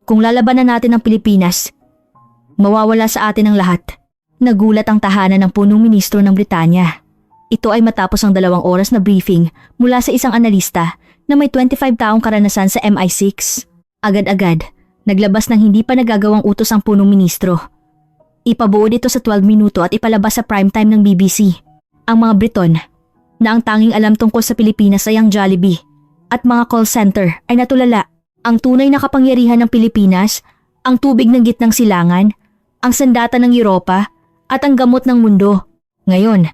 Kung lalabanan natin ang Pilipinas, mawawala sa atin ang lahat. Nagulat ang tahanan ng punong ministro ng Britanya. Ito ay matapos ang 2 oras na briefing mula sa isang analista na may 25 taong karanasan sa MI6. Agad-agad, naglabas ng hindi pa nagagawang utos ang punong ministro. Ipabuo dito sa 12 minuto at ipalabas sa primetime ng BBC. Ang mga Briton, na ang tanging alam tungkol sa Pilipinas ay ang Jollibee, at mga call center ay natulala. Ang tunay na kapangyarihan ng Pilipinas, ang tubig ng gitnang silangan, ang sandata ng Europa, at ang gamot ng mundo. Ngayon,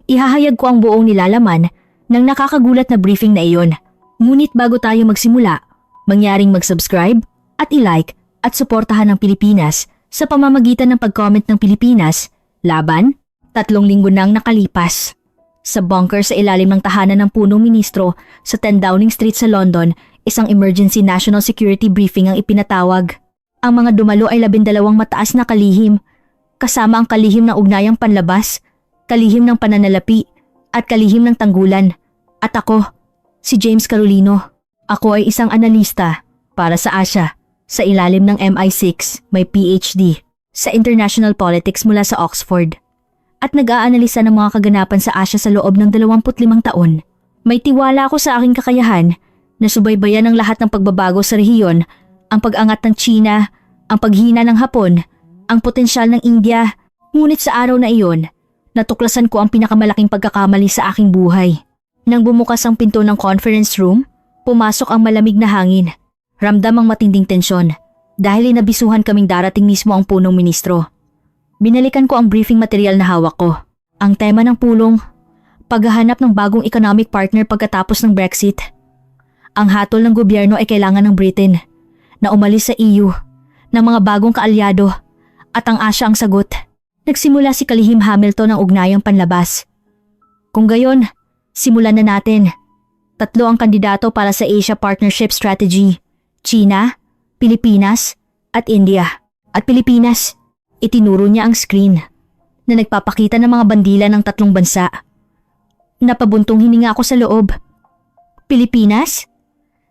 ihahayag ko ang buong nilalaman ng nakakagulat na briefing na iyon. Ngunit bago tayo magsimula, mangyaring mag-subscribe at i-like at suportahan ang Pilipinas sa pamamagitan ng pag-comment ng Pilipinas laban 3 linggo nang nakalipas. Sa bunker sa ilalim ng tahanan ng punong ministro sa 10 Downing Street sa London, isang emergency national security briefing ang ipinatawag. Ang mga dumalo ay 12 mataas na kalihim, kasama ang kalihim ng ugnayang panlabas, kalihim ng pananalapi, at kalihim ng tanggulan. At ako, si James Carolino. Ako ay isang analista para sa Asia, sa ilalim ng MI6, may PhD sa International Politics mula sa Oxford. At nag-aanalisa ng mga kaganapan sa Asia sa loob ng 25 taon. May tiwala ako sa aking kakayahan na subaybayan ang lahat ng pagbabago sa rehiyon, ang pag-angat ng China, ang paghina ng Hapon, ang potensyal ng India. Ngunit sa araw na iyon, natuklasan ko ang pinakamalaking pagkakamali sa aking buhay. Nang bumukas ang pinto ng conference room, pumasok ang malamig na hangin. Ramdam ang matinding tensyon dahil inabisuhan kaming darating mismo ang punong ministro. Binalikan ko ang briefing material na hawak ko. Ang tema ng pulong, paghahanap ng bagong economic partner pagkatapos ng Brexit. Ang hatol ng gobyerno ay kailangan ng Britain na umalis sa EU ng mga bagong kaalyado at ang Asia ang sagot. Nagsimula si Kalihim Hamilton ng ugnayang panlabas. Kung gayon, simulan na natin. 3 ang kandidato para sa Asia Partnership Strategy: China, Pilipinas, at India. At Pilipinas, itinuro niya ang screen na nagpapakita ng mga bandila ng 3 bansa. Napabuntong hininga ako sa loob. Pilipinas?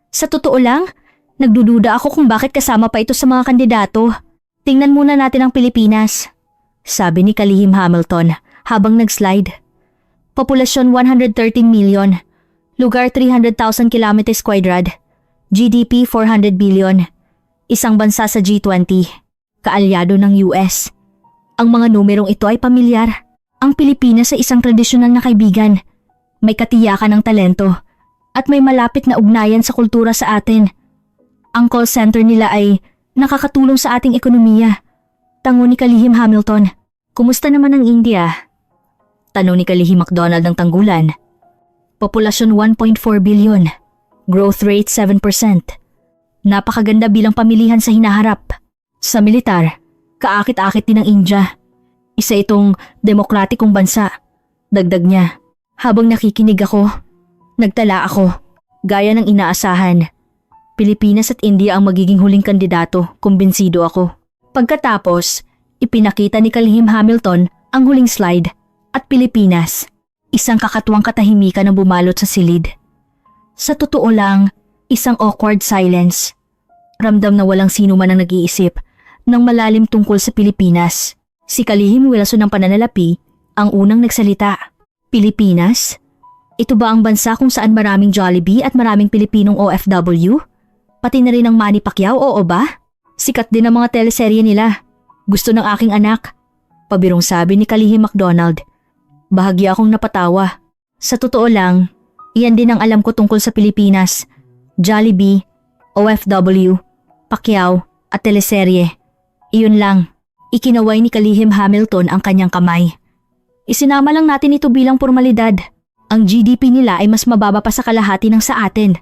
Sa totoo lang, nagdududa ako kung bakit kasama pa ito sa mga kandidato. Tingnan muna natin ang Pilipinas, sabi ni Kalihim Hamilton habang nag-slide. Populasyon 113 million, lugar 300,000 kilometers kwadrad, GDP 400 billion, isang bansa sa G20, kaalyado ng US. Ang mga numerong ito ay pamilyar. Ang Pilipinas ay isang tradisyonal na kaibigan, may katiyakan ng talento, at may malapit na ugnayan sa kultura sa atin. Ang call center nila ay nakakatulong sa ating ekonomiya. Tango ni Kalihim Hamilton. Kumusta naman ang India? Tanong ni Kalihim MacDonald ng tanggulan. Populasyon 1.4 billion. Growth rate 7%. Napakaganda bilang pamilihan sa hinaharap. Sa militar, kaakit-akit din ng India. Isa itong demokratikong bansa. Dagdag niya. Habang nakikinig ako, nagtala ako. Gaya ng inaasahan. Pilipinas at India ang magiging huling kandidato, kumbinsido ako. Pagkatapos, ipinakita ni Kalihim Hamilton ang huling slide at Pilipinas. Isang kakatuwang katahimikan ang bumalot sa silid. Sa totoo lang, isang awkward silence. Ramdam na walang sino man ang nag-iisip ng malalim tungkol sa Pilipinas. Si Kalihim Wilson ng pananalapi ang unang nagsalita. Pilipinas? Ito ba ang bansa kung saan maraming Jollibee at maraming Pilipinong OFW? Pati na rin ang Manny Pacquiao, oo ba? Sikat din ang mga teleserye nila. Gusto ng aking anak. Pabirong sabi ni Kalihim MacDonald. Bahagya akong napatawa. Sa totoo lang, iyan din ang alam ko tungkol sa Pilipinas. Jollibee, OFW, Pacquiao at teleserye. Iyon lang. Ikinaway ni Kalihim Hamilton ang kanyang kamay. Isinama lang natin ito bilang formalidad. Ang GDP nila ay mas mababa pa sa kalahati ng sa atin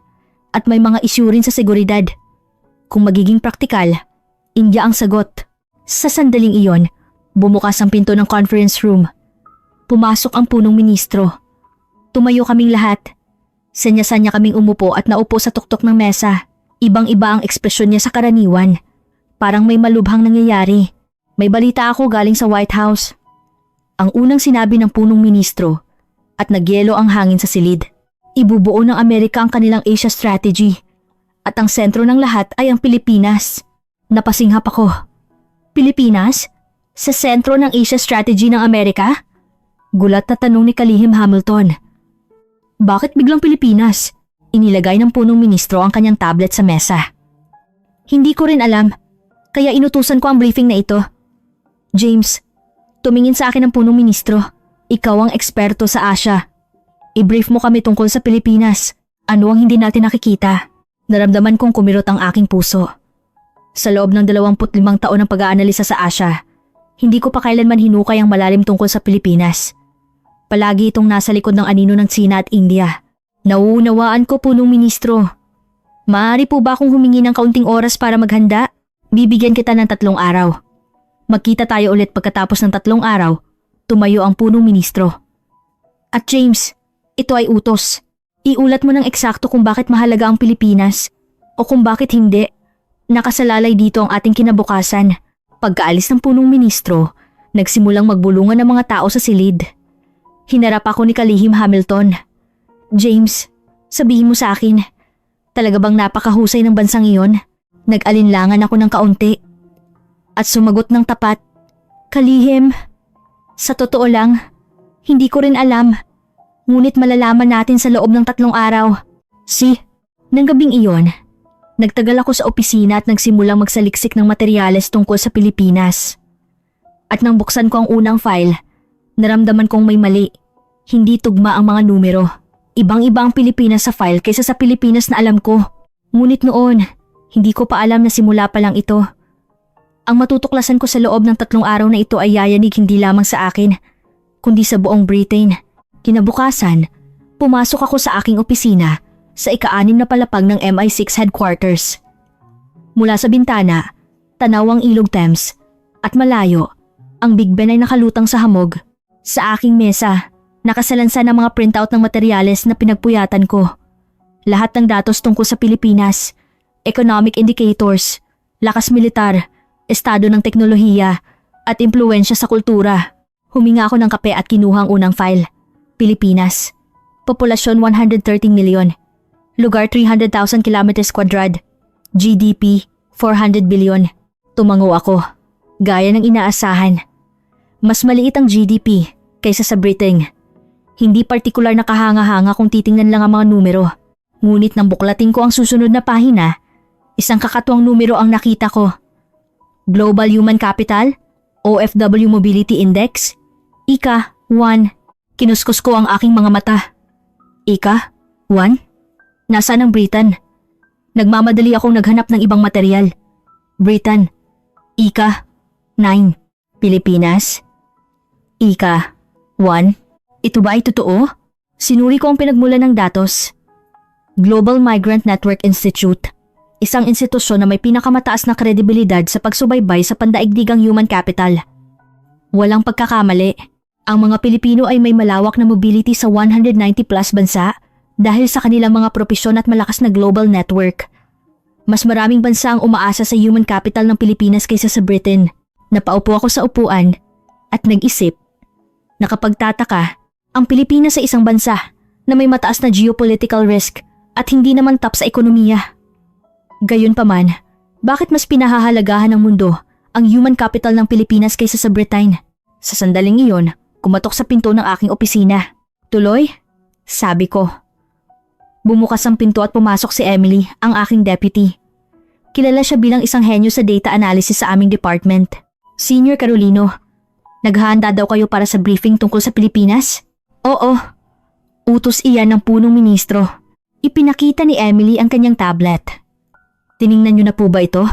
at may mga isyu rin sa seguridad. Kung magiging praktikal, India ang sagot. Sa sandaling iyon, bumukas ang pinto ng conference room. Pumasok ang punong ministro. Tumayo kaming lahat. Sanya-sanya kaming umupo at naupo sa tuktok ng mesa. Ibang-iba ang ekspresyon niya sa karaniwan. Parang may malubhang nangyayari. May balita ako galing sa White House. Ang unang sinabi ng punong ministro at nagyelo ang hangin sa silid. Ibubuo ng Amerika ang kanilang Asia strategy at ang sentro ng lahat ay ang Pilipinas. Napasinghap ako. Pilipinas? Sa sentro ng Asia Strategy ng Amerika? Gulat na tanong ni Kalihim Hamilton. Bakit biglang Pilipinas? Inilagay ng punong ministro ang kanyang tablet sa mesa. Hindi ko rin alam, kaya inutusan ko ang briefing na ito. James, tumingin sa akin ang punong ministro. Ikaw ang eksperto sa Asia. I-brief mo kami tungkol sa Pilipinas. Ano ang hindi natin nakikita? Naramdaman kong kumirot ang aking puso. Sa loob ng 25 taon ng pag-aanalisa sa Asia, hindi ko pa kailanman hinukay ang malalim tungkol sa Pilipinas. Palagi itong nasa likod ng anino ng China at India. Nauunawaan ko, punong ministro. Maaari po ba akong humingi ng kaunting oras para maghanda? Bibigyan kita ng 3 araw. Magkita tayo ulit pagkatapos ng 3 araw. Tumayo ang punong ministro. At James, ito ay utos. Iulat mo ng eksakto kung bakit mahalaga ang Pilipinas o kung bakit hindi. Nakasalalay dito ang ating kinabukasan. Pagkaalis ng punong ministro, nagsimulang magbulungan ng mga tao sa silid. Hinarap ako ni Kalihim Hamilton. James, sabihin mo sa akin, talaga bang napakahusay ng bansang iyon? Nag-alinlangan ako ng kaunti. At sumagot ng tapat, Kalihim, sa totoo lang, hindi ko rin alam. Ngunit malalaman natin sa loob ng 3 araw. Nang gabing iyon, nagtagal ako sa opisina at nagsimulang magsaliksik ng materyales tungkol sa Pilipinas. At nang buksan ko ang unang file, naramdaman kong may mali. Hindi tugma ang mga numero. Ibang-iba ang Pilipinas sa file kaysa sa Pilipinas na alam ko. Ngunit noon, hindi ko pa alam na simula pa lang ito. Ang matutuklasan ko sa loob ng 3 araw na ito ay yayanig hindi lamang sa akin, kundi sa buong Britain. Kinabukasan, pumasok ako sa aking opisina sa ika-6 na palapag ng MI6 headquarters. Mula sa bintana, tanaw ang ilog Thames at malayo, ang Big Ben ay nakalutang sa hamog. Sa aking mesa, nakasalansan ang mga printout ng materyales na pinagpuyatan ko. Lahat ng datos tungkol sa Pilipinas, economic indicators, lakas militar, estado ng teknolohiya at impluwensya sa kultura. Huminga ako ng kape at kinuha ang unang file. Pilipinas. Populasyon 113 milyon. Lugar 300,000 kilometers kwadrad. GDP 400 bilyon. Tumango ako. Gaya ng inaasahan. Mas maliit ang GDP kaysa sa Britain. Hindi partikular na kahanga-hanga kung titingnan lang ang mga numero. Ngunit nang buklatin ko ang susunod na pahina, isang kakatuwang numero ang nakita ko. Global Human Capital, OFW Mobility Index, Ika 1. Kinuskus ko ang aking mga mata. Ika 1? Nasaan ang Britain? Nagmamadali akong naghanap ng ibang material. Britain, Ika 9. Pilipinas, Ika 1. Ito ba ay totoo? Sinuri ko ang pinagmulan ng datos. Global Migrant Network Institute, isang institusyon na may pinakamataas na kredibilidad sa pagsubaybay sa pandaigdigang human capital. Walang pagkakamali. Ang mga Pilipino ay may malawak na mobility sa 190 plus bansa dahil sa kanilang mga propesyon at malakas na global network. Mas maraming bansa ang umaasa sa human capital ng Pilipinas kaysa sa Britain. Napaupo ako sa upuan at nag-isip. Nakapagtataka, ang Pilipinas ay isang bansa na may mataas na geopolitical risk at hindi naman top sa ekonomiya. Gayunpaman, bakit mas pinahahalagahan ng mundo ang human capital ng Pilipinas kaysa sa Britain? Sa sandaling iyon, kumatok sa pinto ng aking opisina. Tuloy? Sabi ko. Bumukas ang pinto at pumasok si Emily, ang aking deputy. Kilala siya bilang isang henyo sa data analysis sa aming department. Senior Carolino, naghahanda daw kayo para sa briefing tungkol sa Pilipinas? Oo. Utos iyan ng punong ministro. Ipinakita ni Emily ang kanyang tablet. Tiningnan niyo na po ba ito?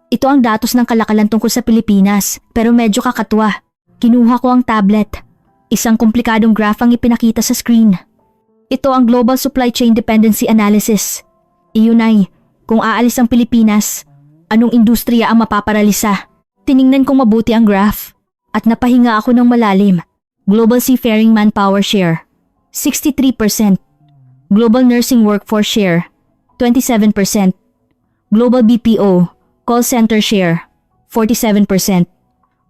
Ito ang datos ng kalakalan tungkol sa Pilipinas, pero medyo kakatwa. Kinuha ko ang tablet. Isang komplikadong graph ang ipinakita sa screen. Ito ang Global Supply Chain Dependency Analysis. Iyon ay, kung aalis ang Pilipinas, anong industriya ang mapaparalisa? Tiningnan kong mabuti ang graph at napahinga ako ng malalim. Global Seafaring Manpower Share, 63%. Global Nursing Workforce Share, 27%. Global BPO, Call Center Share, 47%.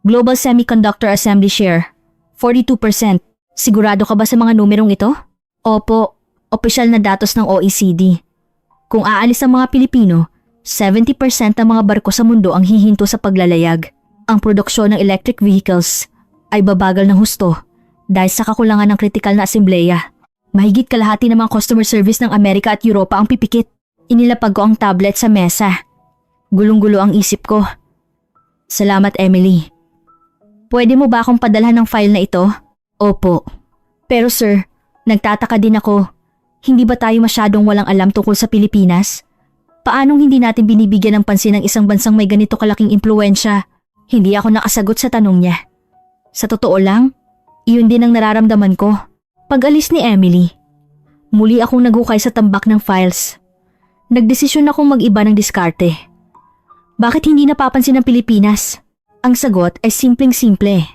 Global Semiconductor Assembly Share, 42%. Sigurado ka ba sa mga numerong ito? Opo, opisyal na datos ng OECD. Kung aalis ang mga Pilipino, 70% ng mga barko sa mundo ang hihinto sa paglalayag. Ang produksyon ng electric vehicles ay babagal ng husto dahil sa kakulangan ng kritikal na asembleya. Mahigit kalahati ng mga customer service ng Amerika at Europa ang pipikit. Inilapag ko ang tablet sa mesa. Gulong-gulo ang isip ko. Salamat, Emily. Pwede mo ba akong padalhan ng file na ito? Opo. Pero sir, nagtataka din ako. Hindi ba tayo masyadong walang alam tungkol sa Pilipinas? Paanong hindi natin binibigyan ng pansin ng isang bansang may ganito kalaking impluwensya? Hindi ako nakasagot sa tanong niya. Sa totoo lang, iyon din ang nararamdaman ko. Pag-alis ni Emily, muli akong naghukay sa tambak ng files. Nagdesisyon akong mag-iba ng diskarte. Bakit hindi napapansin ng Pilipinas? Ang sagot ay simpleng-simple.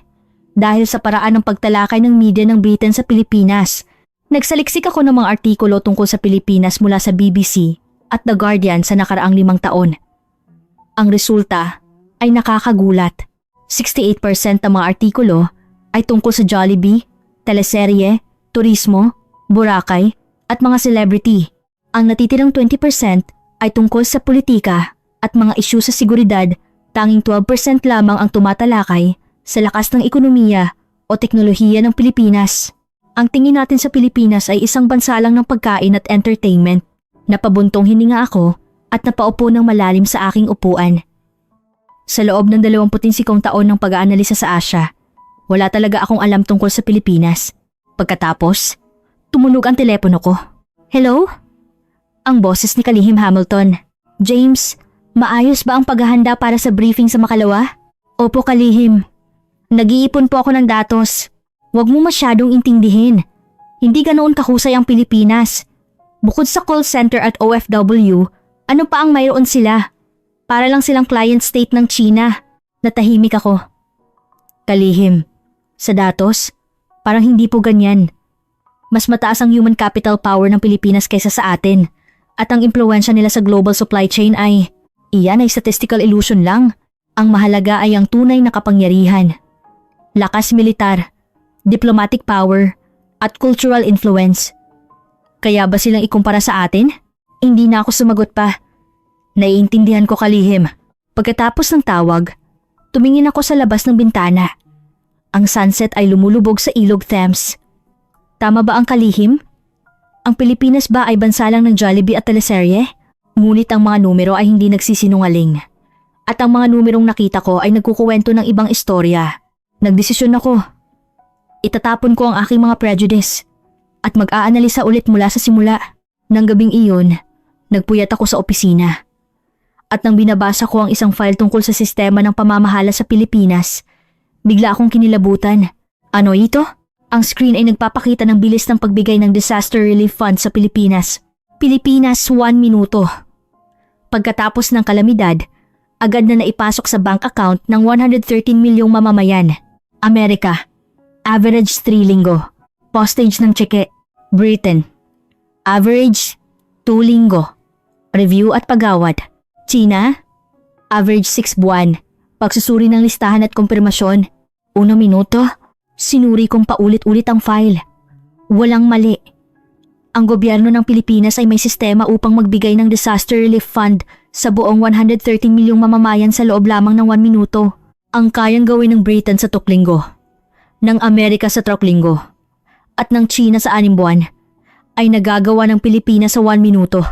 Dahil sa paraan ng pagtalakay ng media ng Britain sa Pilipinas. Nagsaliksik ako ng mga artikulo tungkol sa Pilipinas mula sa BBC at The Guardian sa nakaraang 5 taon. Ang resulta ay nakakagulat. 68% ng mga artikulo ay tungkol sa Jollibee, teleserye, turismo, Boracay at mga celebrity. Ang natitirang 20% ay tungkol sa politika at mga isyu sa seguridad. Tanging 12% lamang ang tumatalakay sa lakas ng ekonomiya o teknolohiya ng Pilipinas. Ang tingin natin sa Pilipinas ay isang bansa lang ng pagkain at entertainment. Napabuntong hininga ako at napaupo ng malalim sa aking upuan. Sa loob ng 29 taon ng pag-aanalisa sa Asia, wala talaga akong alam tungkol sa Pilipinas. Pagkatapos, tumunog ang telepono ko. Hello? Ang boses ni Kalihim Hamilton. James, maayos ba ang paghahanda para sa briefing sa Makalawa? Opo, Kalihim. Nag-iipon po ako ng datos. Huwag mo masyadong intindihin. Hindi ganoon kahusay ang Pilipinas. Bukod sa call center at OFW, ano pa ang mayroon sila? Para lang silang client state ng China. Natahimik ako. Kalihim, sa datos, parang hindi po ganyan. Mas mataas ang human capital power ng Pilipinas kaysa sa atin. At ang impluwensya nila sa global supply chain iyan ay statistical illusion lang. Ang mahalaga ay ang tunay na kapangyarihan. Lakas militar, diplomatic power, at cultural influence. Kaya ba silang ikumpara sa atin? Hindi na ako sumagot pa. Naiintindihan ko, Kalihim. Pagkatapos ng tawag, tumingin ako sa labas ng bintana. Ang sunset ay lumulubog sa ilog Thames. Tama ba ang Kalihim? Ang Pilipinas ba ay bansa lang ng Jollibee at teleserye? Ngunit ang mga numero ay hindi nagsisinungaling. At ang mga numerong nakita ko ay nagkukuwento ng ibang istorya. Nagdesisyon ako. Itatapon ko ang aking mga prejudice at mag-aanalisa ulit mula sa simula. Nang gabing iyon, nagpuyat ako sa opisina. At nang binabasa ko ang isang file tungkol sa sistema ng pamamahala sa Pilipinas, bigla akong kinilabutan. Ano ito? Ang screen ay nagpapakita ng bilis ng pagbigay ng Disaster Relief Fund sa Pilipinas. Pilipinas 1 minuto. Pagkatapos ng kalamidad, agad na naipasok sa bank account ng 113 milyong mamamayan. Amerika, average 3 linggo. Postage ng tseke, Britain, average 2 linggo. Review at pagawad, China, average 6 buwan. Pagsusuri ng listahan at kumpirmasyon, 1 minuto. Sinuri kong paulit-ulit ang file. Walang mali. Ang gobyerno ng Pilipinas ay may sistema upang magbigay ng Disaster Relief Fund sa buong 113 milyong mamamayan sa loob lamang ng 1 minuto. Ang kayang gawin ng Britain sa 3 linggo, ng Amerika sa 3 linggo, at ng China sa 6 buwan, ay nagagawa ng Pilipinas sa 1 minuto.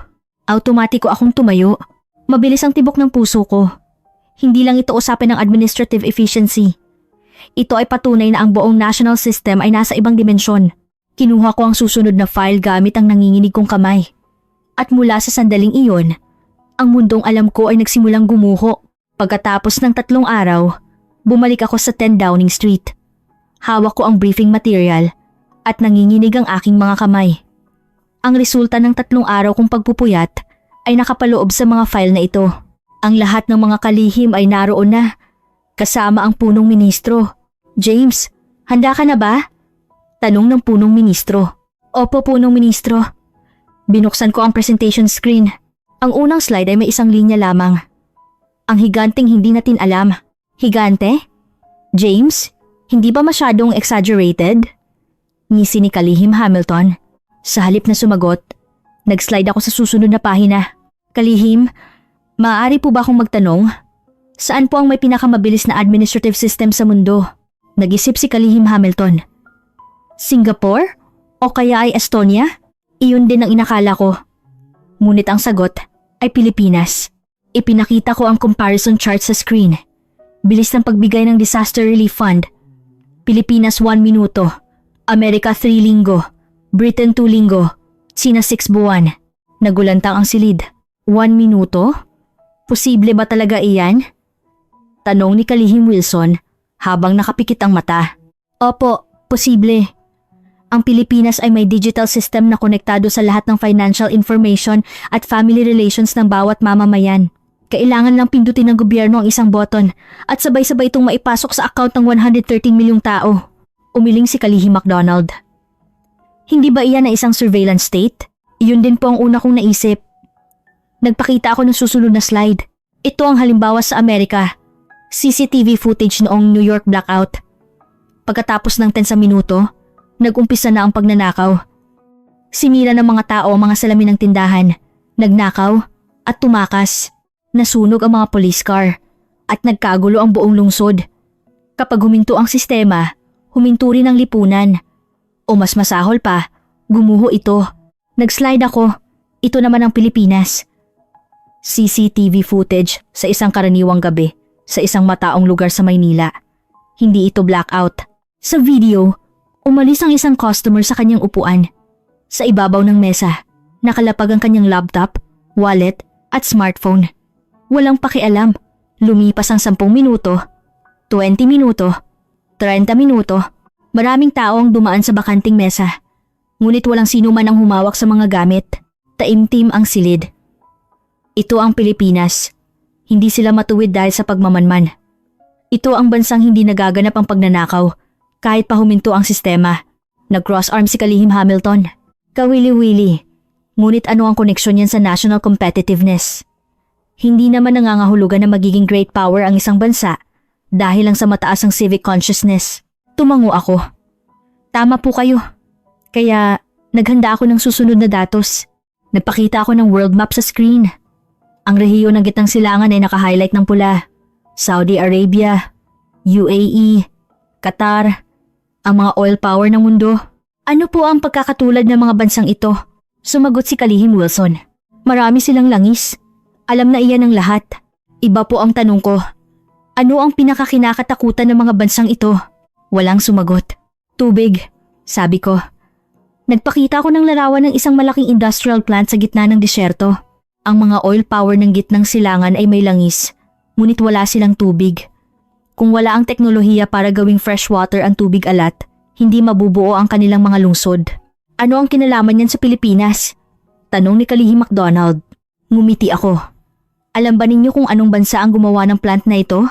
Automatiko akong tumayo. Mabilis ang tibok ng puso ko. Hindi lang ito usapin ng administrative efficiency. Ito ay patunay na ang buong national system ay nasa ibang dimensyon. Kinuha ko ang susunod na file gamit ang nanginginig kong kamay. At mula sa sandaling iyon, ang mundong alam ko ay nagsimulang gumuho. Pagkatapos ng 3 araw, bumalik ako sa 10 Downing Street. Hawak ko ang briefing material at nanginginig ang aking mga kamay. Ang resulta ng 3 araw kong pagpupuyat ay nakapaloob sa mga file na ito. Ang lahat ng mga kalihim ay naroon na, kasama ang punong ministro. James, handa ka na ba? Tanong ng punong ministro. Opo, punong ministro. Binuksan ko ang presentation screen. Ang unang slide ay may 1 linya lamang. Ang higanteng hindi natin alam. Higante? James, hindi ba masyadong exaggerated? Ngisi ni Kalihim Hamilton. Sa halip na sumagot, nag-slide ako sa susunod na pahina. Kalihim, Maaari po ba akong magtanong? Saan po ang may pinakamabilis na administrative system sa mundo? Nag-isip si Kalihim Hamilton. Singapore? O kaya ay Estonia? Iyon din ang inakala ko. Ngunit ang sagot ay Pilipinas. Ipinakita ko ang comparison chart sa screen. Bilis ng pagbigay ng Disaster Relief Fund. Pilipinas 1 minuto. Amerika 3 linggo. Britain 2 linggo. China 6 buwan. Nagulantang ang silid. 1 minuto? Posible ba talaga iyan? Tanong ni Kalihim Wilson habang nakapikit ang mata. Opo, posible. Ang Pilipinas ay may digital system na konektado sa lahat ng financial information at family relations ng bawat mamamayan. Kailangan lang pindutin ng gobyerno ang isang button at sabay-sabay itong maipasok sa account ng 113 milyong tao. Umiling si Kalihim MacDonald. Hindi ba iyan na isang surveillance state? Iyon din po ang una kong naisip. Nagpakita ako ng susunod na slide. Ito ang halimbawa sa Amerika. CCTV footage noong New York blackout. Pagkatapos ng 10 minuto, nag-umpisa na ang pagnanakaw. Sinira ng mga tao ang mga salamin ng tindahan, nagnakaw at tumakas. Nasunog ang mga police car at nagkagulo ang buong lungsod. Kapag huminto ang sistema, huminto rin ang lipunan. O mas masahol pa, gumuho ito. Nag-slide ako. Ito naman ang Pilipinas. CCTV footage sa isang karaniwang gabi sa isang mataong lugar sa Maynila. Hindi ito blackout. Sa video, umalis ang isang customer sa kanyang upuan. Sa ibabaw ng mesa, nakalapag ang kanyang laptop, wallet at smartphone. Walang pakialam. Lumipas ang 10 minuto, 20 minuto, 30 minuto. Maraming tao ang dumaan sa bakanting mesa. Ngunit walang sino man ang humawak sa mga gamit. Taimtim ang silid. Ito ang Pilipinas. Hindi sila matuwid dahil sa pagmamanman. Ito ang bansang hindi nagaganap ang pagnanakaw kahit pa huminto ang sistema. Nag-cross arm si Kalihim Hamilton. Kawili-wili. Ngunit ano ang koneksyon niyan sa national competitiveness? Hindi naman nangangahulugan na magiging great power ang isang bansa dahil lang sa mataas ang civic consciousness. Tumango ako. Tama po kayo. Kaya naghanda ako ng susunod na datos. Nagpakita ako ng world map sa screen. Ang rehiyon ng gitnang silangan ay naka-highlight ng pula. Saudi Arabia, UAE, Qatar, ang mga oil power ng mundo. Ano po ang pagkakatulad ng mga bansang ito? Sumagot si Kalihim Wilson. Marami silang langis. Alam na iyan ang lahat. Iba po ang tanong ko. Ano ang pinakakinakatakutan ng mga bansang ito? Walang sumagot. Tubig, sabi ko. Nagpakita ko ng larawan ng isang malaking industrial plant sa gitna ng disyerto. Ang mga oil power ng gitnang silangan ay may langis, ngunit wala silang tubig. Kung wala ang teknolohiya para gawing freshwater ang tubig alat, hindi mabubuo ang kanilang mga lungsod. Ano ang kinalaman niyan sa Pilipinas? Tanong ni Kalihim MacDonald. Ngumiti ako. Alam ba ninyo kung anong bansa ang gumawa ng plant na ito?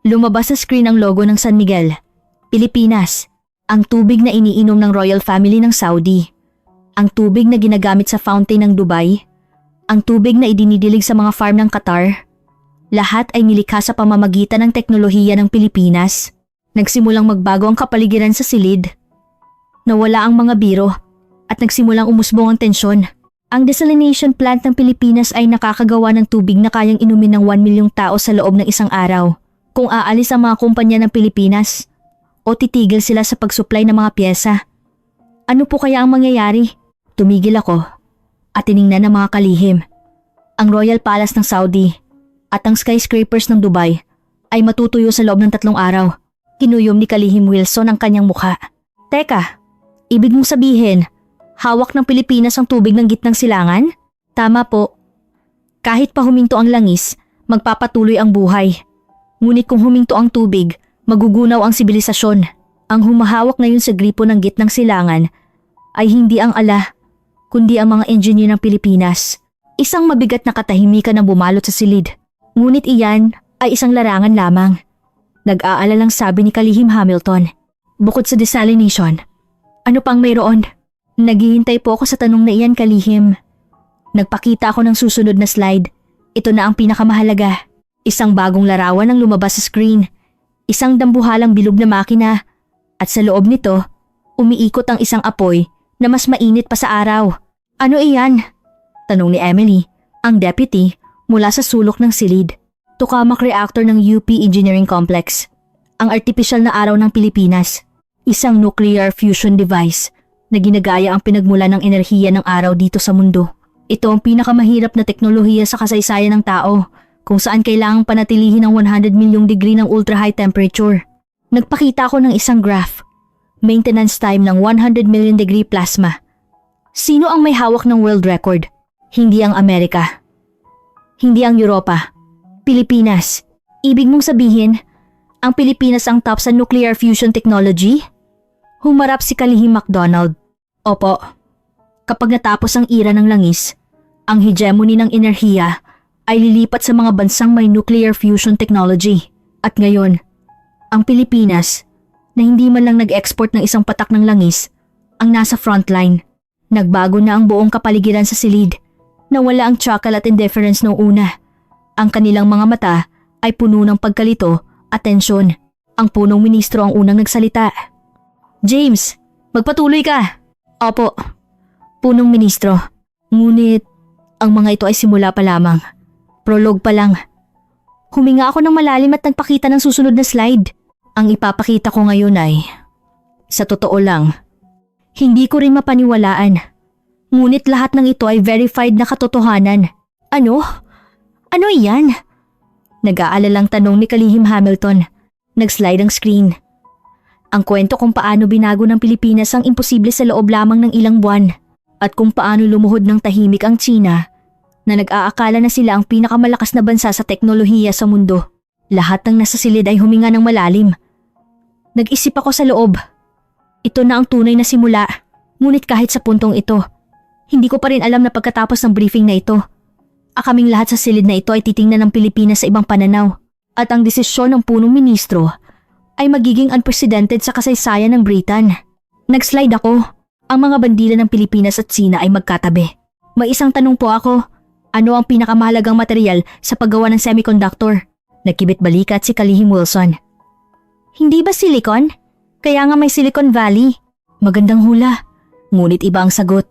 Lumabas sa screen ang logo ng San Miguel. Pilipinas. Ang tubig na iniinom ng royal family ng Saudi. Ang tubig na ginagamit sa fountain ng Dubai. Ang tubig na idinidilig sa mga farm ng Qatar. Lahat ay nilikha sa pamamagitan ng teknolohiya ng Pilipinas. Nagsimulang magbago ang kapaligiran sa silid. Nawala ang mga biro at nagsimulang umusbong ang tensyon. Ang desalination plant ng Pilipinas ay nakakagawa ng tubig na kayang inumin ng 1 milyong tao sa loob ng isang araw. Kung aalis ang mga kumpanya ng Pilipinas o titigil sila sa pagsupply ng mga pyesa, ano po kaya ang mangyayari? Tumigil ako at tiningnan ng mga kalihim. Ang Royal Palace ng Saudi at ang skyscrapers ng Dubai ay matutuyo sa loob ng 3 araw. Kinuyom ni Kalihim Wilson ang kanyang mukha. Teka, ibig mong sabihin, hawak ng Pilipinas ang tubig ng gitnang silangan? Tama po. Kahit pa huminto ang langis, magpapatuloy ang buhay. Ngunit kung huminto ang tubig, magugunaw ang sibilisasyon. Ang humahawak ngayon sa gripo ng gitnang silangan ay hindi ang ala, kundi ang mga engineer ng Pilipinas. Isang mabigat na katahimikan ang bumalot sa silid. Ngunit iyan ay isang larangan lamang. Nag-aalalang sabi ni Kalihim Hamilton. Bukod sa desalination, ano pang mayroon? Naghihintay po ako sa tanong na iyan, Kalihim. Nagpakita ako ng susunod na slide. Ito na ang pinakamahalaga. Isang bagong larawan ang lumabas sa screen. Isang dambuhalang bilog na makina. At sa loob nito, umiikot ang isang apoy na mas mainit pa sa araw. Ano iyan? Tanong ni Emily, ang deputy, mula sa sulok ng silid. Tokamak reactor ng UP Engineering Complex. Ang artipisyal na araw ng Pilipinas. Isang nuclear fusion device na ginagaya ang pinagmula ng enerhiya ng araw dito sa mundo. Ito ang pinakamahirap na teknolohiya sa kasaysayan ng tao, kung saan kailangang panatilihin ng 100 milyong degree ng ultra-high temperature. Nagpakita ako ng isang graph. Maintenance time ng 100 million degree plasma. Sino ang may hawak ng world record? Hindi ang Amerika. Hindi ang Europa. Pilipinas. Ibig mong sabihin, ang Pilipinas ang top sa nuclear fusion technology? Humarap si Kalihim MacDonald. Opo. Kapag natapos ang era ng langis, ang hegemony ng enerhiya ay lilipat sa mga bansang may nuclear fusion technology. At ngayon, ang Pilipinas, na hindi man lang nag-export ng isang patak ng langis, ang nasa frontline. Nagbago na ang buong kapaligiran sa silid. Nawala ang tsakal at indifference noong una. Ang kanilang mga mata ay puno ng pagkalito at tensyon. Ang punong ministro ang unang nagsalita. James, magpatuloy ka. Opo, punong ministro. Ngunit, ang mga ito ay simula pa lamang. Prologue pa lang. Huminga ako ng malalim at nagpakita ng susunod na slide. Ang ipapakita ko ngayon ay, sa totoo lang, hindi ko rin mapaniwalaan. Ngunit lahat ng ito ay verified na katotohanan. Ano? Ano iyan? Nag-aalalang tanong ni Kalihim Hamilton. Nag-slide ang screen. Ang kwento kung paano binago ng Pilipinas ang imposible sa loob lamang ng ilang buwan at kung paano lumuhod ng tahimik ang Tsina na nag-aakala na sila ang pinakamalakas na bansa sa teknolohiya sa mundo. Lahat ng nasa silid ay huminga ng malalim. Nag-isip ako sa loob. Ito na ang tunay na simula. Ngunit kahit sa puntong ito, hindi ko pa rin alam na pagkatapos ng briefing na ito, kaming lahat sa silid na ito ay titingnan ng Pilipinas sa ibang pananaw at ang desisyon ng punong ministro ay magiging unprecedented sa kasaysayan ng Britain. Nag-slide ako. Ang mga bandila ng Pilipinas at Tsina ay magkatabi. May isang tanong po ako. Ano ang pinakamahalagang material sa paggawa ng semiconductor? Nagkibit balikat si Kalihim Wilson. Hindi ba silicon? Kaya nga may Silicon Valley. Magandang hula. Ngunit iba ang sagot.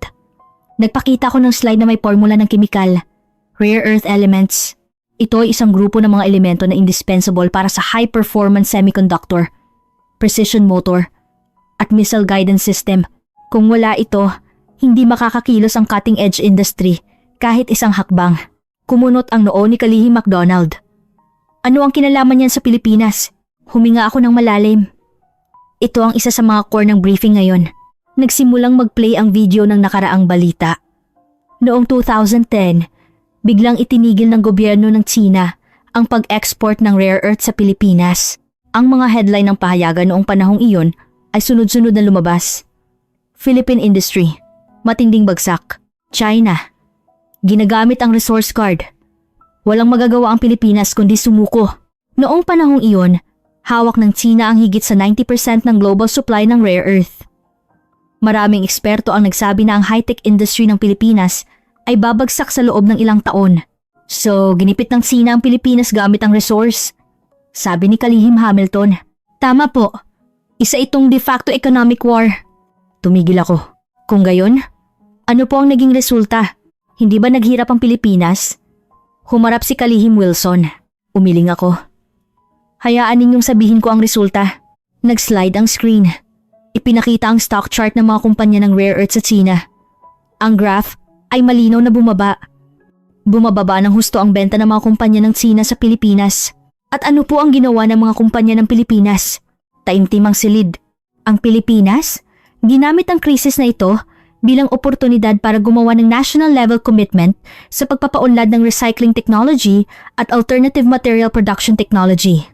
Nagpakita ko ng slide na may formula ng kemikal. Rare earth elements. Ito ay isang grupo ng mga elemento na indispensable para sa high-performance semiconductor, precision motor, at missile guidance system. Kung wala ito, hindi makakakilos ang cutting-edge industry kahit isang hakbang. Kumunot ang noo ni Kalihim MacDonald. Ano ang kinalaman niyan sa Pilipinas? Huminga ako ng malalim. Ito ang isa sa mga core ng briefing ngayon. Nagsimulang mag-play ang video ng nakaraang balita. Noong 2010, biglang itinigil ng gobyerno ng Tsina ang pag-export ng rare earth sa Pilipinas. Ang mga headline ng pahayagan noong panahong iyon ay sunod-sunod na lumabas. Philippine industry, matinding bagsak. China, ginagamit ang resource card. Walang magagawa ang Pilipinas kundi sumuko. Noong panahong iyon, hawak ng Tsina ang higit sa 90% ng global supply ng rare earth. Maraming eksperto ang nagsabi na ang high-tech industry ng Pilipinas ay babagsak sa loob ng ilang taon. So, ginipit ng Tsina ang Pilipinas gamit ang resource. Sabi ni Kalihim Hamilton. Tama po. Isa itong de facto economic war. Tumigil ako. Kung gayon, ano po ang naging resulta? Hindi ba naghirap ang Pilipinas? Humarap si Kalihim Wilson. Umiling ako. Hayaan ninyong sabihin ko ang resulta. Nag-slide ang screen. Ipinakita ang stock chart ng mga kumpanya ng rare earth sa Tsina. Ang graph ay malinaw na bumaba. Bumababa ng husto ang benta ng mga kumpanya ng Tsina sa Pilipinas. At ano po ang ginawa ng mga kumpanya ng Pilipinas? Taimtim ang silid. Ang Pilipinas? Ginamit ang krisis na ito bilang oportunidad para gumawa ng national level commitment sa pagpapaunlad ng recycling technology at alternative material production technology.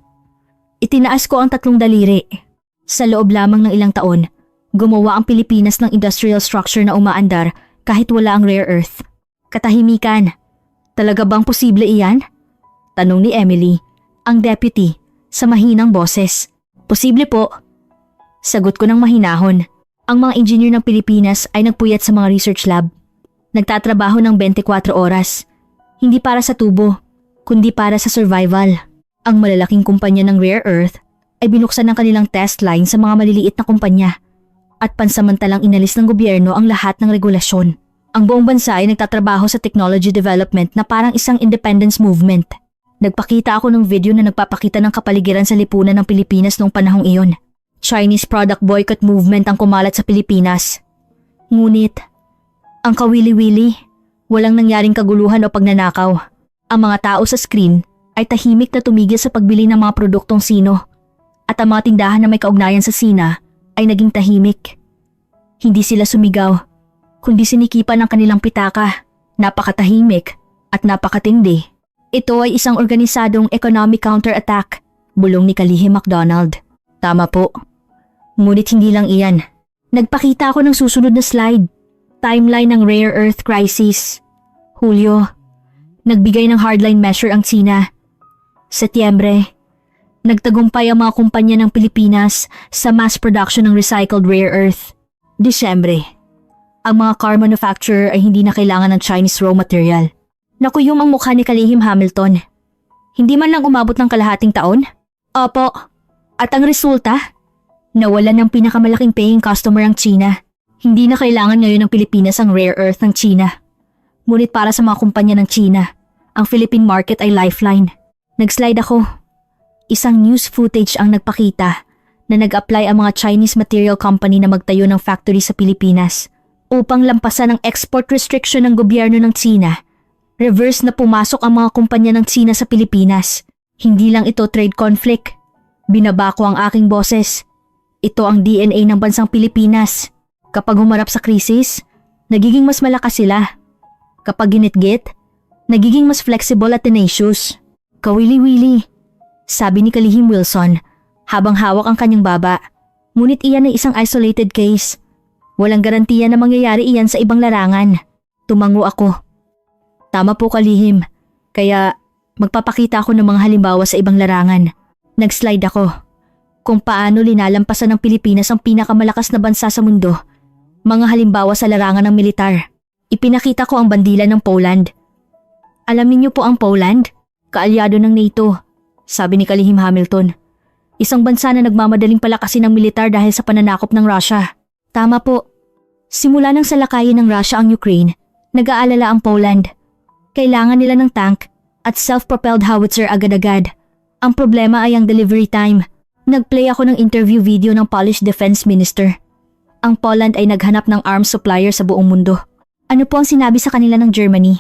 Itinaas ko ang 3 daliri. Sa loob lamang ng ilang taon, gumawa ang Pilipinas ng industrial structure na umaandar kahit wala ang rare earth. Katahimikan. Talaga bang posible iyan? Tanong ni Emily, ang deputy, sa mahinang boses. Posible po. Sagot ko ng mahinahon. Ang mga engineer ng Pilipinas ay nagpuyat sa mga research lab. Nagtatrabaho ng 24 oras. Hindi para sa tubo, kundi para sa survival. Ang malalaking kumpanya ng rare earth ay binuksan ng kanilang test line sa mga maliliit na kumpanya at pansamantalang inalis ng gobyerno ang lahat ng regulasyon. Ang buong bansa ay nagtatrabaho sa technology development na parang isang independence movement. Nagpakita ako ng video na nagpapakita ng kapaligiran sa lipunan ng Pilipinas noong panahong iyon. Chinese product boycott movement ang kumalat sa Pilipinas. Ngunit, ang kawili-wili, walang nangyaring kaguluhan o pagnanakaw. Ang mga tao sa screen ay tahimik na tumigil sa pagbili ng mga produktong Sino. At ang mga tindahan na may kaugnayan sa Sina ay naging tahimik. Hindi sila sumigaw, kundi sinikipan ng kanilang pitaka. Napakatahimik at napakatindi. Ito ay isang organisadong economic counterattack, bulong ni Kalihim MacDonald. Tama po. Ngunit hindi lang iyan. Nagpakita ako ng susunod na slide. Timeline ng rare earth crisis. Hulyo, nagbigay ng hardline measure ang China. Setyembre, nagtagumpay ang mga kumpanya ng Pilipinas sa mass production ng recycled rare earth. Disyembre, ang mga car manufacturer ay hindi na kailangan ng Chinese raw material. Nakuyom ang mukha ni Kalihim Hamilton. Hindi man lang umabot ng kalahating taon? Opo. At ang resulta? Nawalan ng pinakamalaking paying customer ang China. Hindi na kailangan ngayon ng Pilipinas ang rare earth ng China. Ngunit para sa mga kumpanya ng China, ang Philippine market ay lifeline. Nag-slide ako. Isang news footage ang nagpakita na nag-apply ang mga Chinese material company na magtayo ng factory sa Pilipinas upang lampasan ang export restriction ng gobyerno ng China. Reverse na pumasok ang mga kumpanya ng China sa Pilipinas. Hindi lang ito trade conflict. Binaba ko ang aking boses. Ito ang DNA ng bansang Pilipinas. Kapag humarap sa krisis, nagiging mas malakas sila. Kapag ginitgit, nagiging mas flexible at tenacious. Kawili-wili, sabi ni Kalihim Wilson habang hawak ang kanyang baba. Ngunit iyan ay isang isolated case. Walang garantiya na mangyayari iyan sa ibang larangan. Tumango ako. Tama po Kalihim, kaya magpapakita ako ng mga halimbawa sa ibang larangan. Nag-slide ako kung paano linalampasan ng Pilipinas ang pinakamalakas na bansa sa mundo. Mga halimbawa sa larangan ng militar. Ipinakita ko ang bandila ng Poland. Alam niyo po ang Poland? Kaalyado ng NATO, sabi ni Kalihim Hamilton. Isang bansa na nagmamadaling palakasin ng militar dahil sa pananakop ng Russia. Tama po. Simula nang salakayin ng Russia ang Ukraine, nag-aalala ang Poland. Kailangan nila ng tank at self-propelled howitzer agad-agad. Ang problema ay ang delivery time. Nag-play ako ng interview video ng Polish Defense Minister. Ang Poland ay naghanap ng arms supplier sa buong mundo. Ano po ang sinabi sa kanila ng Germany?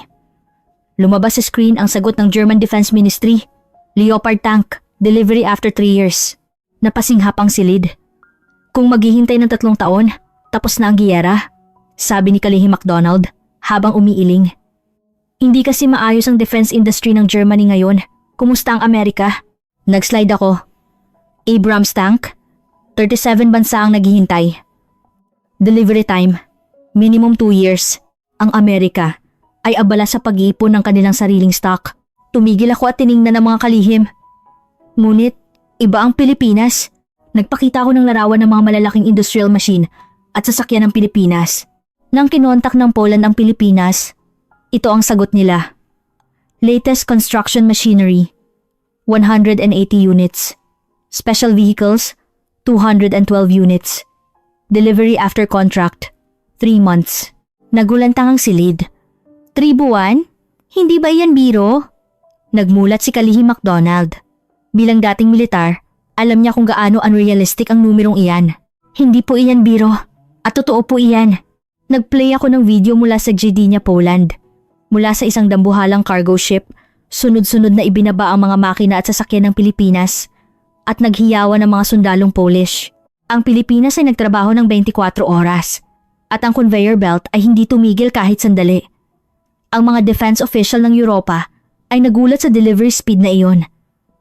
Lumabas sa screen ang sagot ng German Defense Ministry. Leopard tank, delivery after 3 years. Napasinghap ang silid. Kung maghihintay ng 3 taon, tapos na ang giyera, sabi ni Kalihim MacDonald habang umiiling. Hindi kasi maayos ang defense industry ng Germany ngayon. Kumusta ang Amerika? Nag-slide ako. Abrams tank, 37 bansa ang naghihintay. Delivery time, minimum 2 years. Ang Amerika ay abala sa pag-iipon ng kanilang sariling stock. Tumigil ako at tiningnan ng mga kalihim. Ngunit, iba ang Pilipinas. Nagpakita ako ng larawan ng mga malalaking industrial machine at sasakyan ng Pilipinas. Nang kinontak ng Poland ang Pilipinas, ito ang sagot nila. Latest construction machinery, 180 units. Special vehicles, 212 units. Delivery after contract, 3 months. Nagulantang ang silid. 3 buwan? Hindi ba iyan biro? Nagmulat si Kalihim MacDonald. Bilang dating militar, alam niya kung gaano unrealistic ang numerong iyan. Hindi po iyan biro. At totoo po iyan. Nagplay ako ng video mula sa Gdynia, Poland. Mula sa isang dambuhalang cargo ship, sunod-sunod na ibinaba ang mga makina at sasakyan ng Pilipinas at naghiyawan ng mga sundalong Polish. Ang Pilipinas ay nagtrabaho ng 24 oras at ang conveyor belt ay hindi tumigil kahit sandali. Ang mga defense official ng Europa ay nagulat sa delivery speed na iyon.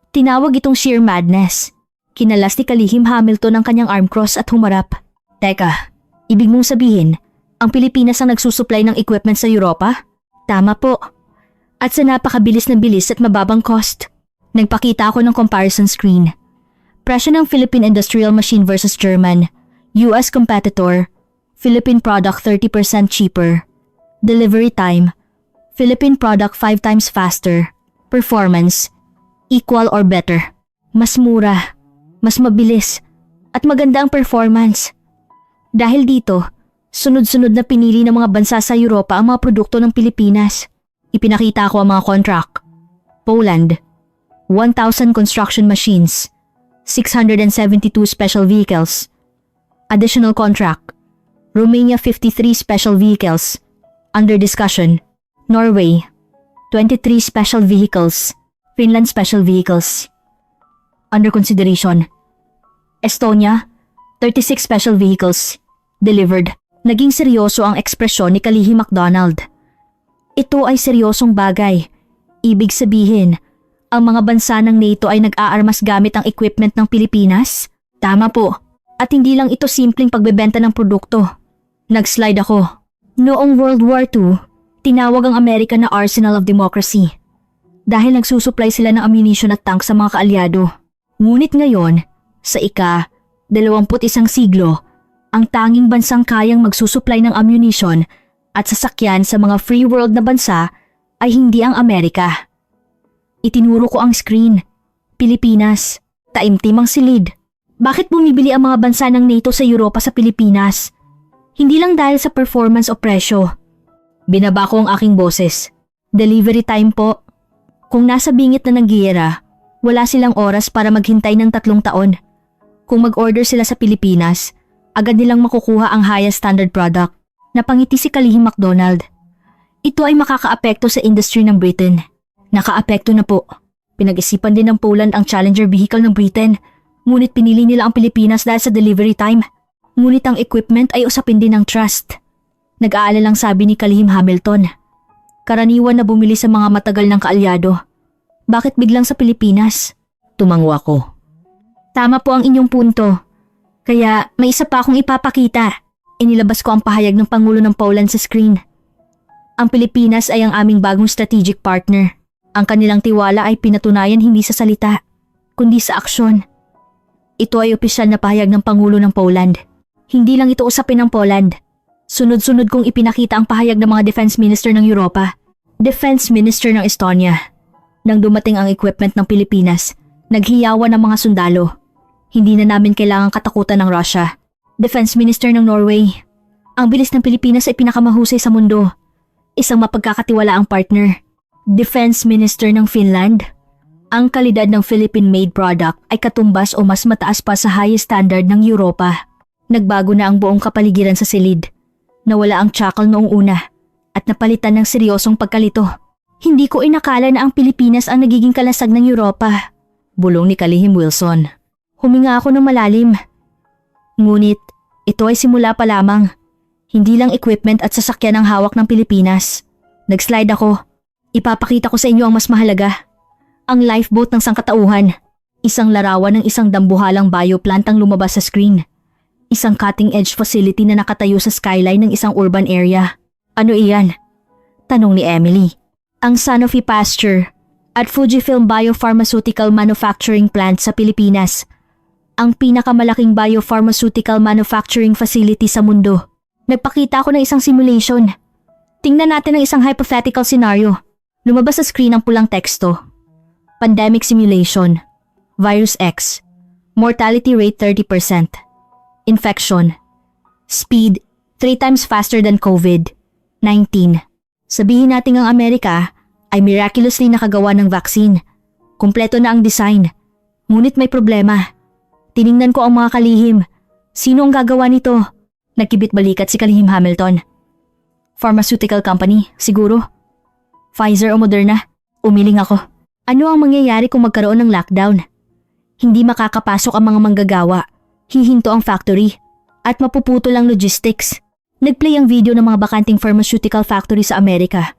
Tinawag itong sheer madness. Kinalas ni Kalihim Hamilton ang kanyang arm cross at humarap. Teka, ibig mong sabihin, ang Pilipinas ang nagsusupply ng equipment sa Europa? Tama po. At sa napakabilis na bilis at mababang cost. Nagpakita ako ng comparison screen. Presyo ng Philippine Industrial Machine versus German. US competitor. Philippine product 30% cheaper. Delivery time. Philippine product 5 times faster. Performance. Equal or better. Mas mura. Mas mabilis. At maganda ang performance. Dahil dito, Sunod-sunod na pinili ng mga bansa sa Europa ang mga produkto ng Pilipinas. Ipinakita ko ang mga contract. Poland, 1,000 construction machines, 672 special vehicles. Additional contract, Romania 53 special vehicles. Under discussion, Norway, 23 special vehicles, Finland special vehicles. Under consideration, Estonia, 36 special vehicles. Delivered. Naging seryoso ang ekspresyon ni Kalihi MacDonald. Ito ay seryosong bagay. Ibig sabihin, ang mga bansa ng NATO ay nag-aarmas gamit ang equipment ng Pilipinas? Tama po. At hindi lang ito simpleng pagbebenta ng produkto. Nag-slide ako. Noong World War II, tinawag ang Amerika na Arsenal of Democracy. Dahil nagsusupply sila ng ammunition at tank sa mga kaalyado. Ngunit ngayon, sa ika-21 siglo, ang tanging bansang kayang magsusupply ng ammunition at sasakyan sa mga free world na bansa ay hindi ang Amerika. Itinuro ko ang screen. Pilipinas. Taimtim ang silid. Bakit bumibili ang mga bansa ng NATO sa Europa sa Pilipinas? Hindi lang dahil sa performance o presyo. Binaba ko ang aking boses. Delivery time po. Kung nasa bingit na ng giyera, wala silang oras para maghintay ng 3 taon. Kung mag-order sila sa Pilipinas, agad nilang makukuha ang highest standard product. Napangiti si Kalihi MacDonald. Ito ay makakaapekto sa industry ng Britain. Nakaapekto na po. Pinag-isipan din ng Poland ang Challenger vehicle ng Britain, ngunit pinili nila ang Pilipinas dahil sa delivery time. Ngunit ang equipment ay usapin din ng trust. Nag-aalalang sabi ni Kalihim Hamilton. Karaniwan na bumili sa mga matagal ng kaalyado. Bakit biglang sa Pilipinas? Tumango ako. Tama po ang inyong punto. Kaya may isa pa akong ipapakita. Inilabas ko ang pahayag ng Pangulo ng Poland sa screen. Ang Pilipinas ay ang aming bagong strategic partner. Ang kanilang tiwala ay pinatunayan hindi sa salita, kundi sa aksyon. Ito ay opisyal na pahayag ng Pangulo ng Poland. Hindi lang ito usapin ng Poland. Sunod-sunod kong ipinakita ang pahayag ng mga Defense Minister ng Europa, Defense Minister ng Estonia. Nang dumating ang equipment ng Pilipinas, naghiyawan ng mga sundalo. Hindi na namin kailangang katakutan ng Russia. Defense Minister ng Norway. Ang bilis ng Pilipinas ay pinakamahusay sa mundo. Isang mapagkakatiwalaang partner. Defense Minister ng Finland. Ang kalidad ng Philippine-made product ay katumbas o mas mataas pa sa highest standard ng Europa. Nagbago na ang buong kapaligiran sa silid. Nawala ang tsakal noong una at napalitan ng seryosong pagkalito. Hindi ko inakala na ang Pilipinas ang nagiging kalasag ng Europa. Bulong ni Kalihim Wilson. Huminga ako ng malalim. Ngunit, ito ay simula pa lamang. Hindi lang equipment at sasakyan ang hawak ng Pilipinas. Nag-slide ako. Ipapakita ko sa inyo ang mas mahalaga. Ang lifeboat ng sangkatauhan. Isang larawan ng isang dambuhalang bioplant ang lumabas sa screen. Isang cutting-edge facility na nakatayo sa skyline ng isang urban area. Ano iyan? Tanong ni Emily. Ang Sanofi Pasteur at Fujifilm Biopharmaceutical Manufacturing Plant sa Pilipinas. Ang pinakamalaking biopharmaceutical manufacturing facility sa mundo. Nagpakita ako ng isang simulation. Tingnan natin ang isang hypothetical scenario. Lumabas sa screen ang pulang teksto. Pandemic simulation. Virus X. Mortality rate 30%. Infection. Speed 3 times faster than COVID-19. Sabihin natin ang Amerika ay miraculously nakagawa ng vaccine. Kumpleto na ang design. Ngunit may problema. Tiningnan ko ang mga kalihim. Sino ang gagawa nito? Nagkibit balikat si Kalihim Hamilton. Pharmaceutical company, siguro. Pfizer o Moderna? Umiling ako. Ano ang mangyayari kung magkaroon ng lockdown? Hindi makakapasok ang mga manggagawa. Hihinto ang factory. At mapuputol ang logistics. Nagplay ang video ng mga bakanting pharmaceutical factory sa Amerika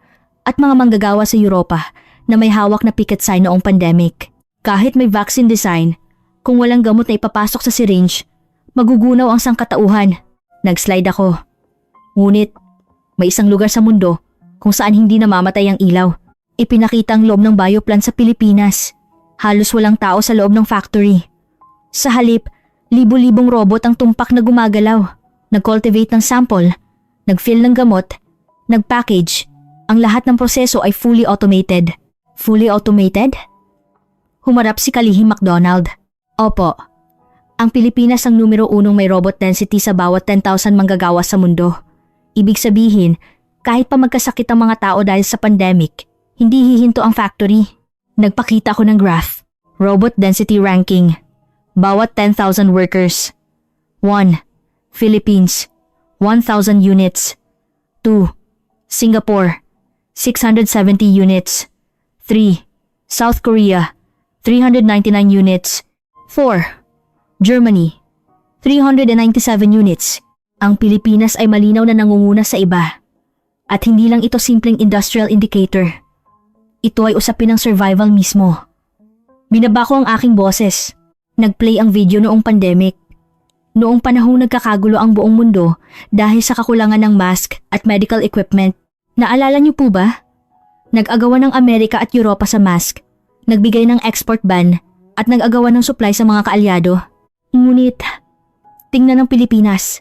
at mga manggagawa sa Europa na may hawak na picket sign noong pandemic. Kahit may vaccine design, kung walang gamot na ipapasok sa syringe, magugunaw ang sangkatauhan. Nag-slide ako. Ngunit, may isang lugar sa mundo kung saan hindi namamatay ang ilaw. Ipinakita ang loob ng bioplant sa Pilipinas. Halos walang tao sa loob ng factory. Sa halip, libo-libong robot ang tumpak na gumagalaw. Nag-cultivate ng sample, nag-fill ng gamot, nag-package. Ang lahat ng proseso ay fully automated. Fully automated? Humarap si Kalihim MacDonald. Opo. Ang Pilipinas ang numero 1 may robot density sa bawat 10,000 manggagawa sa mundo. Ibig sabihin, kahit pa magkasakit ang mga tao dahil sa pandemic, hindi hihinto ang factory. Nagpakita ko ng graph. Robot density ranking. Bawat 10,000 workers. 1. Philippines, 1,000 units. 2. Singapore, 670 units. 3. South Korea, 399 units. 4. Germany, 397 units. Ang Pilipinas ay malinaw na nangunguna sa iba. At hindi lang ito simpleng industrial indicator. Ito ay usapin ng survival mismo. Binaba ko ang aking boses. Nagplay ang video noong pandemic. Noong panahong nagkakagulo ang buong mundo dahil sa kakulangan ng mask at medical equipment. Naalala niyo po ba? Nag-agawan ng Amerika at Europa sa mask. Nagbigay ng export ban at nag-agawan ng supply sa mga kaalyado. Ngunit, tingnan ng Pilipinas.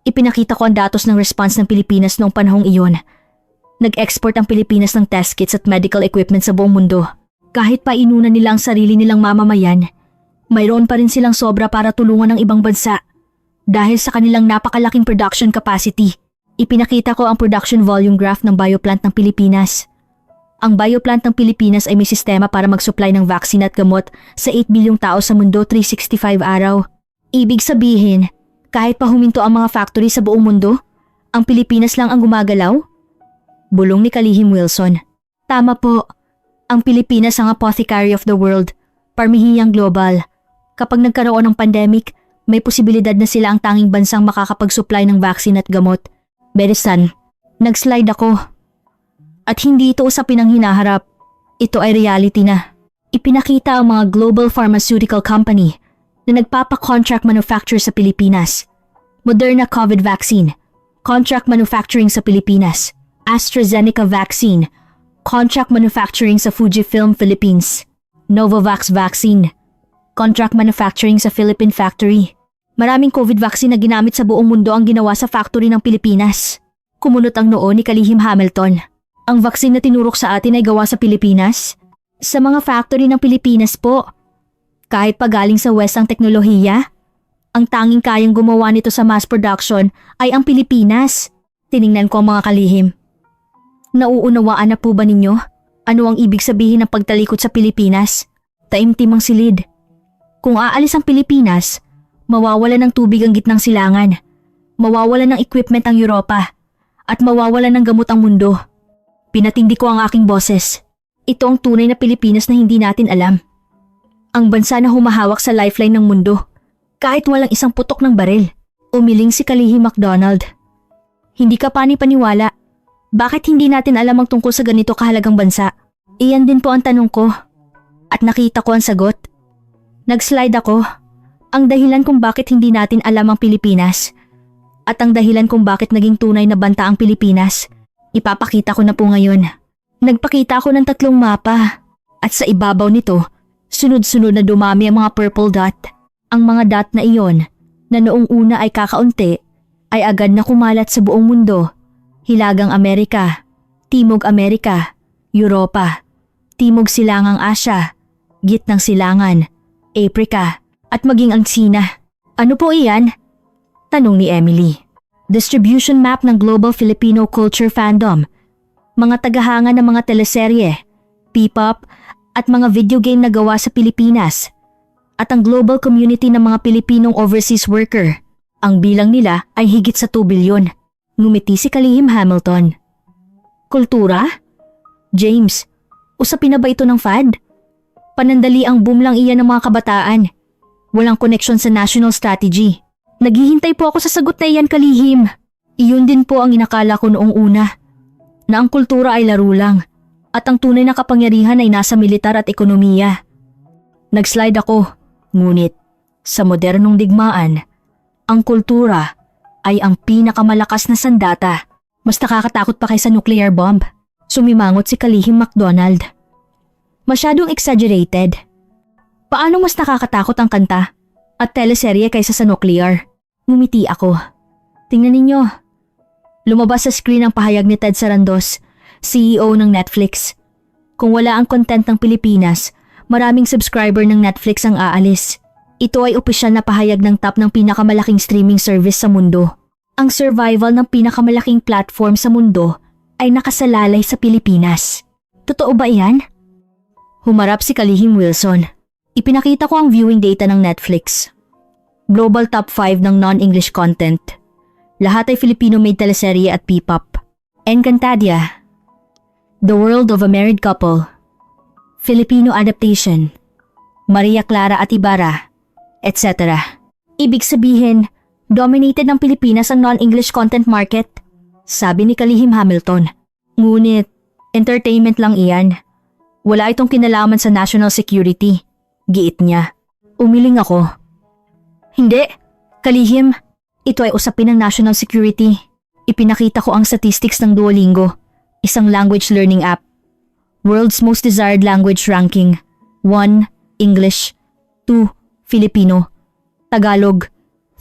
Ipinakita ko ang datos ng response ng Pilipinas noong panahong iyon. Nag-export ang Pilipinas ng test kits at medical equipment sa buong mundo. Kahit pa inuna nila ang sarili nilang mamamayan, mayroon pa rin silang sobra para tulungan ng ibang bansa. Dahil sa kanilang napakalaking production capacity, ipinakita ko ang production volume graph ng bioplant ng Pilipinas. Ang bioplant ng Pilipinas ay may sistema para mag-supply ng vaccine at gamot sa 8 bilyong tao sa mundo 365 araw. Ibig sabihin, kahit pa huminto ang mga factory sa buong mundo, ang Pilipinas lang ang gumagalaw? Bulong ni Kalihim Wilson. Tama po. Ang Pilipinas ang apothecary of the world, parmihiyang global. Kapag nagkaroon ng pandemic, may posibilidad na sila ang tanging bansang makakapag-supply ng vaccine at gamot. Berisan, nag-slide ako. At hindi ito usapin ang hinaharap. Ito ay reality na. Ipinakita ang mga global pharmaceutical company na nagpapa-contract manufacture sa Pilipinas. Moderna COVID vaccine, contract manufacturing sa Pilipinas. AstraZeneca vaccine, contract manufacturing sa Fujifilm Philippines. Novavax vaccine, contract manufacturing sa Philippine factory. Maraming COVID vaccine na ginamit sa buong mundo ang ginawa sa factory ng Pilipinas. Kumunot ang noo ni Kalihim Hamilton. Ang vaccine na tinurok sa atin ay gawa sa Pilipinas? Sa mga factory ng Pilipinas po. Kahit pa galing sa West ang teknolohiya, ang tanging kayang gumawa nito sa mass production ay ang Pilipinas. Tiningnan ko ang mga kalihim. Nauunawaan na po ba ninyo? Ano ang ibig sabihin ng pagtalikod sa Pilipinas? Taimtim ang silid. Kung aalis ang Pilipinas, mawawala ng tubig ang gitnang silangan, mawawala ng equipment ang Europa, at mawawala ng gamot ang mundo. Pinatindi ko ang aking boses. Ito ang tunay na Pilipinas na hindi natin alam. Ang bansa na humahawak sa lifeline ng mundo, kahit walang isang putok ng baril. Umiling si Kalihim MacDonald. Hindi ka pani-paniwala. Bakit hindi natin alam ang tungkol sa ganito kahalagang bansa? Iyan din po ang tanong ko. At nakita ko ang sagot. Nag-slide ako. Ang dahilan kung bakit hindi natin alam ang Pilipinas. At ang dahilan kung bakit naging tunay na banta ang Pilipinas. Ipapakita ko na po ngayon. Nagpakita ako ng 3 mapa. At sa ibabaw nito, sunod-sunod na dumami ang mga purple dot. Ang mga dot na iyon, na noong una ay kakaunti, ay agad na kumalat sa buong mundo. Hilagang Amerika, Timog Amerika, Europa, Timog Silangang Asya, Gitnang Silangan, Africa, at maging ang Sina. Ano po iyan? Tanong ni Emily. Distribution map ng Global Filipino Culture Fandom. Mga tagahanga ng mga teleserye, P-pop, at mga video game na gawa sa Pilipinas. At ang global community ng mga Pilipinong overseas worker. Ang bilang nila ay higit sa 2 bilyon. Ngumiti si Kalihim Hamilton. Kultura? James, usapin na ba ito ng fad? Panandali ang boom lang iyan ng mga kabataan. Walang koneksyon sa national strategy. Naghihintay po ako sa sagot na iyan, Kalihim. Iyon din po ang inakala ko noong una. Na ang kultura ay laro lang. At ang tunay na kapangyarihan ay nasa militar at ekonomiya. Nag-slide ako, ngunit sa modernong digmaan, ang kultura ay ang pinakamalakas na sandata. Mas nakakatakot pa kaysa nuclear bomb. Sumimangot si Kalihim MacDonald. Masyadong exaggerated. Paano mas nakakatakot ang kanta at teleserye kaysa sa nuclear? Ngumiti ako. Tingnan ninyo. Lumabas sa screen ang pahayag ni Ted Sarandos, CEO ng Netflix. Kung wala ang content ng Pilipinas, maraming subscriber ng Netflix ang aalis. Ito ay opisyal na pahayag ng top ng pinakamalaking streaming service sa mundo. Ang survival ng pinakamalaking platform sa mundo ay nakasalalay sa Pilipinas. Totoo ba yan? Humarap si Kalihim Wilson. Ipinakita ko ang viewing data ng Netflix. Global top 5 ng non-English content. Lahat ay Filipino-made teleserye at P-pop. Encantadia, The World of a Married Couple, Filipino Adaptation, Maria Clara at Ibarra, etc. Ibig sabihin, dominated ng Pilipinas ang non-English content market, sabi ni Kalihim Hamilton. Ngunit, entertainment lang iyan. Wala itong kinalaman sa national security, giit niya. Umiling ako. Hindi, Kalihim, ito ay usapin ng national security. Ipinakita ko ang statistics ng Duolingo, isang language learning app. World's most desired language ranking. 1. English. 2. Filipino. Tagalog.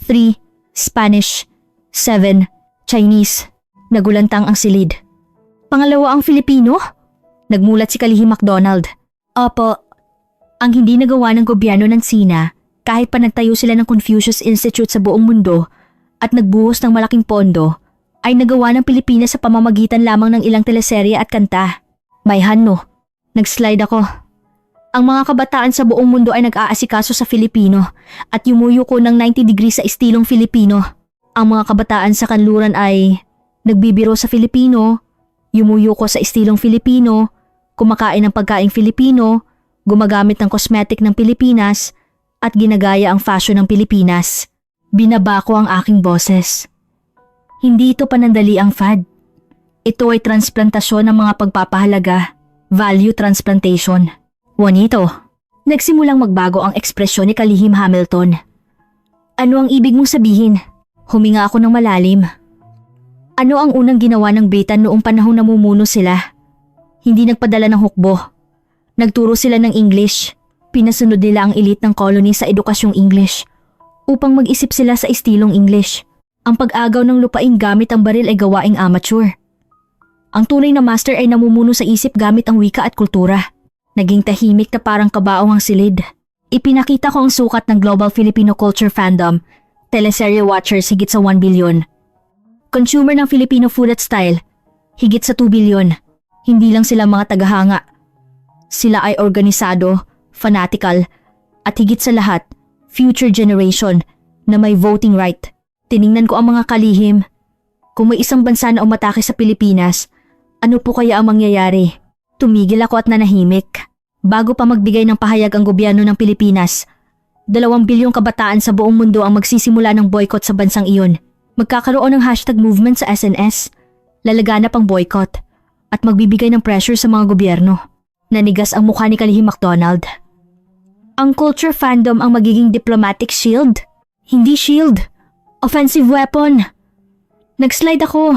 3. Spanish. 7. Chinese. Nagulantang ang silid. Pangalawa ang Filipino? Nagmulat si Kalihim MacDonald. Opo. Ang hindi nagawa ng gobyerno ng Sina, kahit pa nagtayo sila ng Confucius Institute sa buong mundo at nagbuhos ng malaking pondo, ay nagawa ng Pilipinas sa pamamagitan lamang ng ilang teleserye at kanta. Mayhan no. Nag-slide ako. Ang mga kabataan sa buong mundo ay nag-aasikaso sa Filipino at yumuyuko ng 90 degrees sa estilong Filipino. Ang mga kabataan sa kanluran ay nagbibiro sa Filipino, yumuyuko sa estilong Filipino, kumakain ng pagkaing Filipino, gumagamit ng cosmetic ng Pilipinas, at ginagaya ang fashion ng Pilipinas. Binaba ko ang aking boses. Hindi ito panandali ang fad. Ito ay transplantasyon ng mga pagpapahalaga, value transplantation. Juanito, nagsimulang magbago ang ekspresyon ni Kalihim Hamilton. Ano ang ibig mong sabihin? Huminga ako ng malalim. Ano ang unang ginawa ng Britain noong panahong namumuno sila? Hindi nagpadala ng hukbo. Nagturo sila ng English. Pinasunod nila ang elite ng colony sa edukasyong English upang mag-isip sila sa estilong English. Ang pag-agaw ng lupain gamit ang baril ay gawaing amateur. Ang tunay na master ay namumuno sa isip gamit ang wika at kultura. Naging tahimik na parang kabaong ang silid. Ipinakita ko ang sukat ng Global Filipino Culture Fandom, teleserye watchers higit sa 1 billion. Consumer ng Filipino food at style, higit sa 2 billion. Hindi lang sila mga tagahanga. Sila ay organisado, fanatical, at higit sa lahat, future generation na may voting right. Tiningnan ko ang mga kalihim. Kung may isang bansa na umatake sa Pilipinas, ano po kaya ang mangyayari? Tumigil ako at nanahimik. Bago pa magbigay ng pahayag ang gobyerno ng Pilipinas, 2 bilyong kabataan sa buong mundo ang magsisimula ng boycott sa bansang iyon. Magkakaroon ng hashtag movement sa SNS, lalaganap ang boycott, at magbibigay ng pressure sa mga gobyerno. Nanigas ang mukha ni Kalihim MacDonald. Ang culture fandom ang magiging diplomatic shield? Hindi shield. Offensive weapon. Nag-slide ako.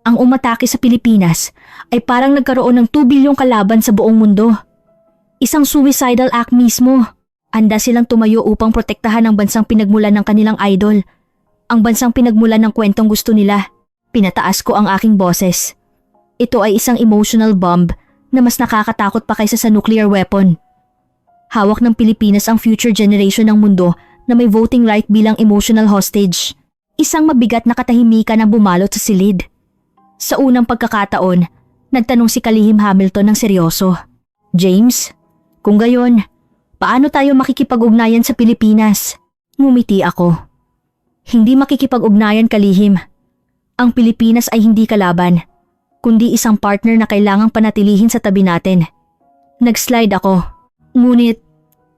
Ang umatake sa Pilipinas ay parang nagkaroon ng 2 bilyong kalaban sa buong mundo. Isang suicidal act mismo. Handa silang tumayo upang protektahan ang bansang pinagmulan ng kanilang idol. Ang bansang pinagmulan ng kwentong gusto nila. Pinataas ko ang aking boses. Ito ay isang emotional bomb na mas nakakatakot pa kaysa sa nuclear weapon. Hawak ng Pilipinas ang future generation ng mundo na may voting right bilang emotional hostage. Isang mabigat na katahimikan ang bumalot sa silid. Sa unang pagkakataon, nagtanong si Kalihim Hamilton ng seryoso. James, kung gayon, paano tayo makikipag-ugnayan sa Pilipinas? Ngumiti ako. Hindi makikipag-ugnayan, Kalihim. Ang Pilipinas ay hindi kalaban, kundi isang partner na kailangang panatilihin sa tabi natin. Nag-slide ako. Ngunit,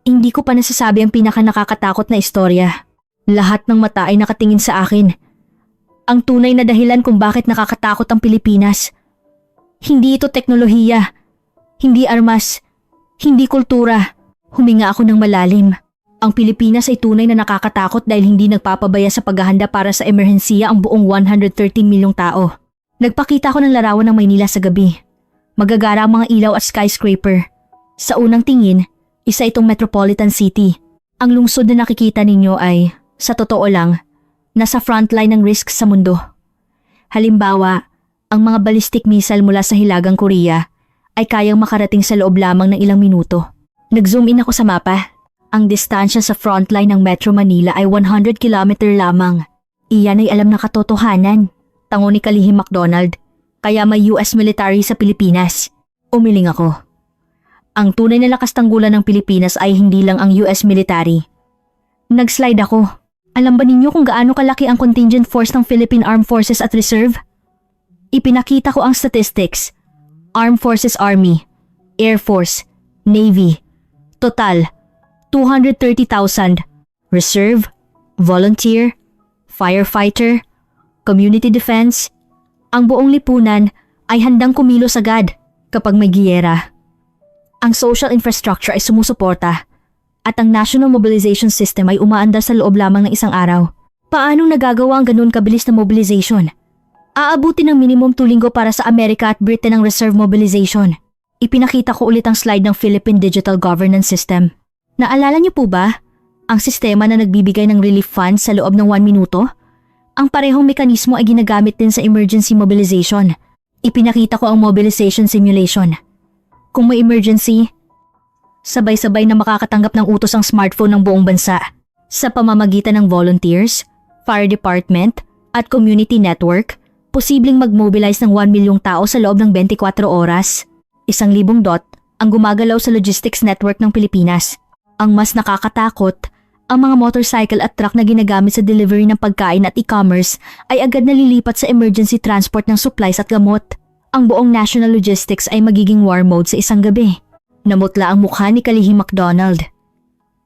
hindi ko pa nasasabi ang pinaka-nakakatakot na istorya. Lahat ng mata ay nakatingin sa akin. Ang tunay na dahilan kung bakit nakakatakot ang Pilipinas. Hindi ito teknolohiya, hindi armas, hindi kultura. Huminga ako ng malalim. Ang Pilipinas ay tunay na nakakatakot dahil hindi nagpapabaya sa paghahanda para sa emerhensiya ang buong 113 milyong tao. Nagpakita ko ng larawan ng Maynila sa gabi. Magagara ang mga ilaw at skyscraper. Sa unang tingin, isa itong metropolitan city. Ang lungsod na nakikita ninyo ay, sa totoo lang, nasa frontline ng risk sa mundo. Halimbawa, ang mga ballistic missile mula sa Hilagang Korea ay kayang makarating sa loob lamang ng ilang minuto. Nag-zoom in ako sa mapa. Ang distansya sa frontline ng Metro Manila ay 100 km lamang. Iyan ay alam na katotohanan. Tango ni Kalihim MacDonald. Kaya may US military sa Pilipinas. Umiling ako. Ang tunay na lakas tanggulan ng Pilipinas ay hindi lang ang US military. Nag-slide ako. Alam ba ninyo kung gaano kalaki ang contingent force ng Philippine Armed Forces at Reserve? Ipinakita ko ang statistics. Armed Forces Army, Air Force, Navy. Total, 230,000. Reserve, Volunteer, Firefighter, Community Defense. Ang buong lipunan ay handang kumilos agad kapag may giyera. Ang social infrastructure ay sumusuporta at ang National Mobilization System ay umaandar sa loob lamang ng isang araw. Paanong nagagawa ang ganun kabilis na mobilization? Aabutin ng minimum 2 linggo para sa Amerika at Britain ang reserve mobilization. Ipinakita ko ulit ang slide ng Philippine Digital Governance System. Naalala niyo po ba ang sistema na nagbibigay ng relief funds sa loob ng 1 minuto? Ang parehong mekanismo ay ginagamit din sa emergency mobilization. Ipinakita ko ang mobilization simulation. Kung may emergency, sabay-sabay na makakatanggap ng utos ang smartphone ng buong bansa sa pamamagitan ng volunteers, fire department at community network. Posibleng mag-mobilize ng 1 milyong tao sa loob ng 24 oras. 1,000 dot ang gumagalaw sa logistics network ng Pilipinas. Ang mas nakakatakot, ang mga motorcycle at truck na ginagamit sa delivery ng pagkain at e-commerce ay agad nalilipat sa emergency transport ng supplies at gamot. Ang buong national logistics ay magiging war mode sa isang gabi. Namutla ang mukha ni Kalihim MacDonald.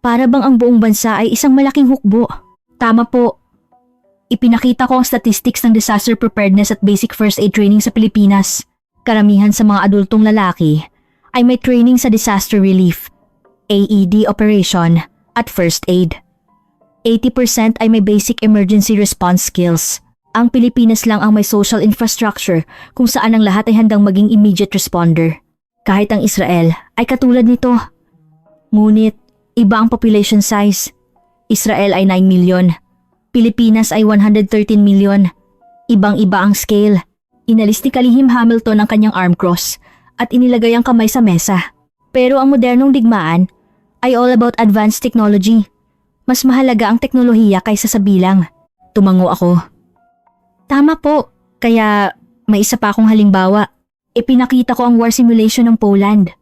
Para bang ang buong bansa ay isang malaking hukbo? Tama po. Ipinakita ko ang statistics ng disaster preparedness at basic first aid training sa Pilipinas. Karamihan sa mga adultong lalaki ay may training sa disaster relief, AED operation at first aid. 80% ay may basic emergency response skills. Ang Pilipinas lang ang may social infrastructure kung saan ang lahat ay handang maging immediate responder. Kahit ang Israel ay katulad nito. Ngunit iba ang population size. Israel ay 9 million. Pilipinas ay 113 million. Ibang-iba ang scale. Inalis ni Kalihim Hamilton ang kanyang arm cross at inilagay ang kamay sa mesa. Pero ang modernong digmaan ay all about advanced technology. Mas mahalaga ang teknolohiya kaysa sa bilang. Tumango ako. Tama po, kaya may isa pa akong halimbawa. Ipinakita ko ang war simulation ng Poland.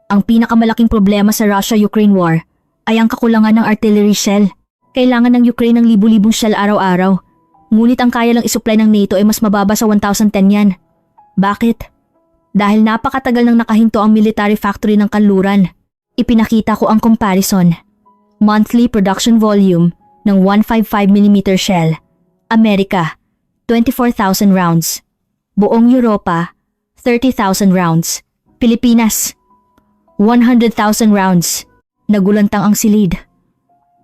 Ang pinakamalaking problema sa Russia-Ukraine war ay ang kakulangan ng artillery shell. Kailangan ng Ukraine ng libu-libong shell araw-araw. Ngunit ang kaya lang isupply ng NATO ay mas mababa sa 1,010 yan. Bakit? Dahil napakatagal nang nakahinto ang military factory ng kanluran. Ipinakita ko ang comparison. Monthly production volume ng 155mm shell. Amerika, 24,000 rounds. Buong Europa, 30,000 rounds. Pilipinas, 100,000 rounds. Nagulantang ang silid.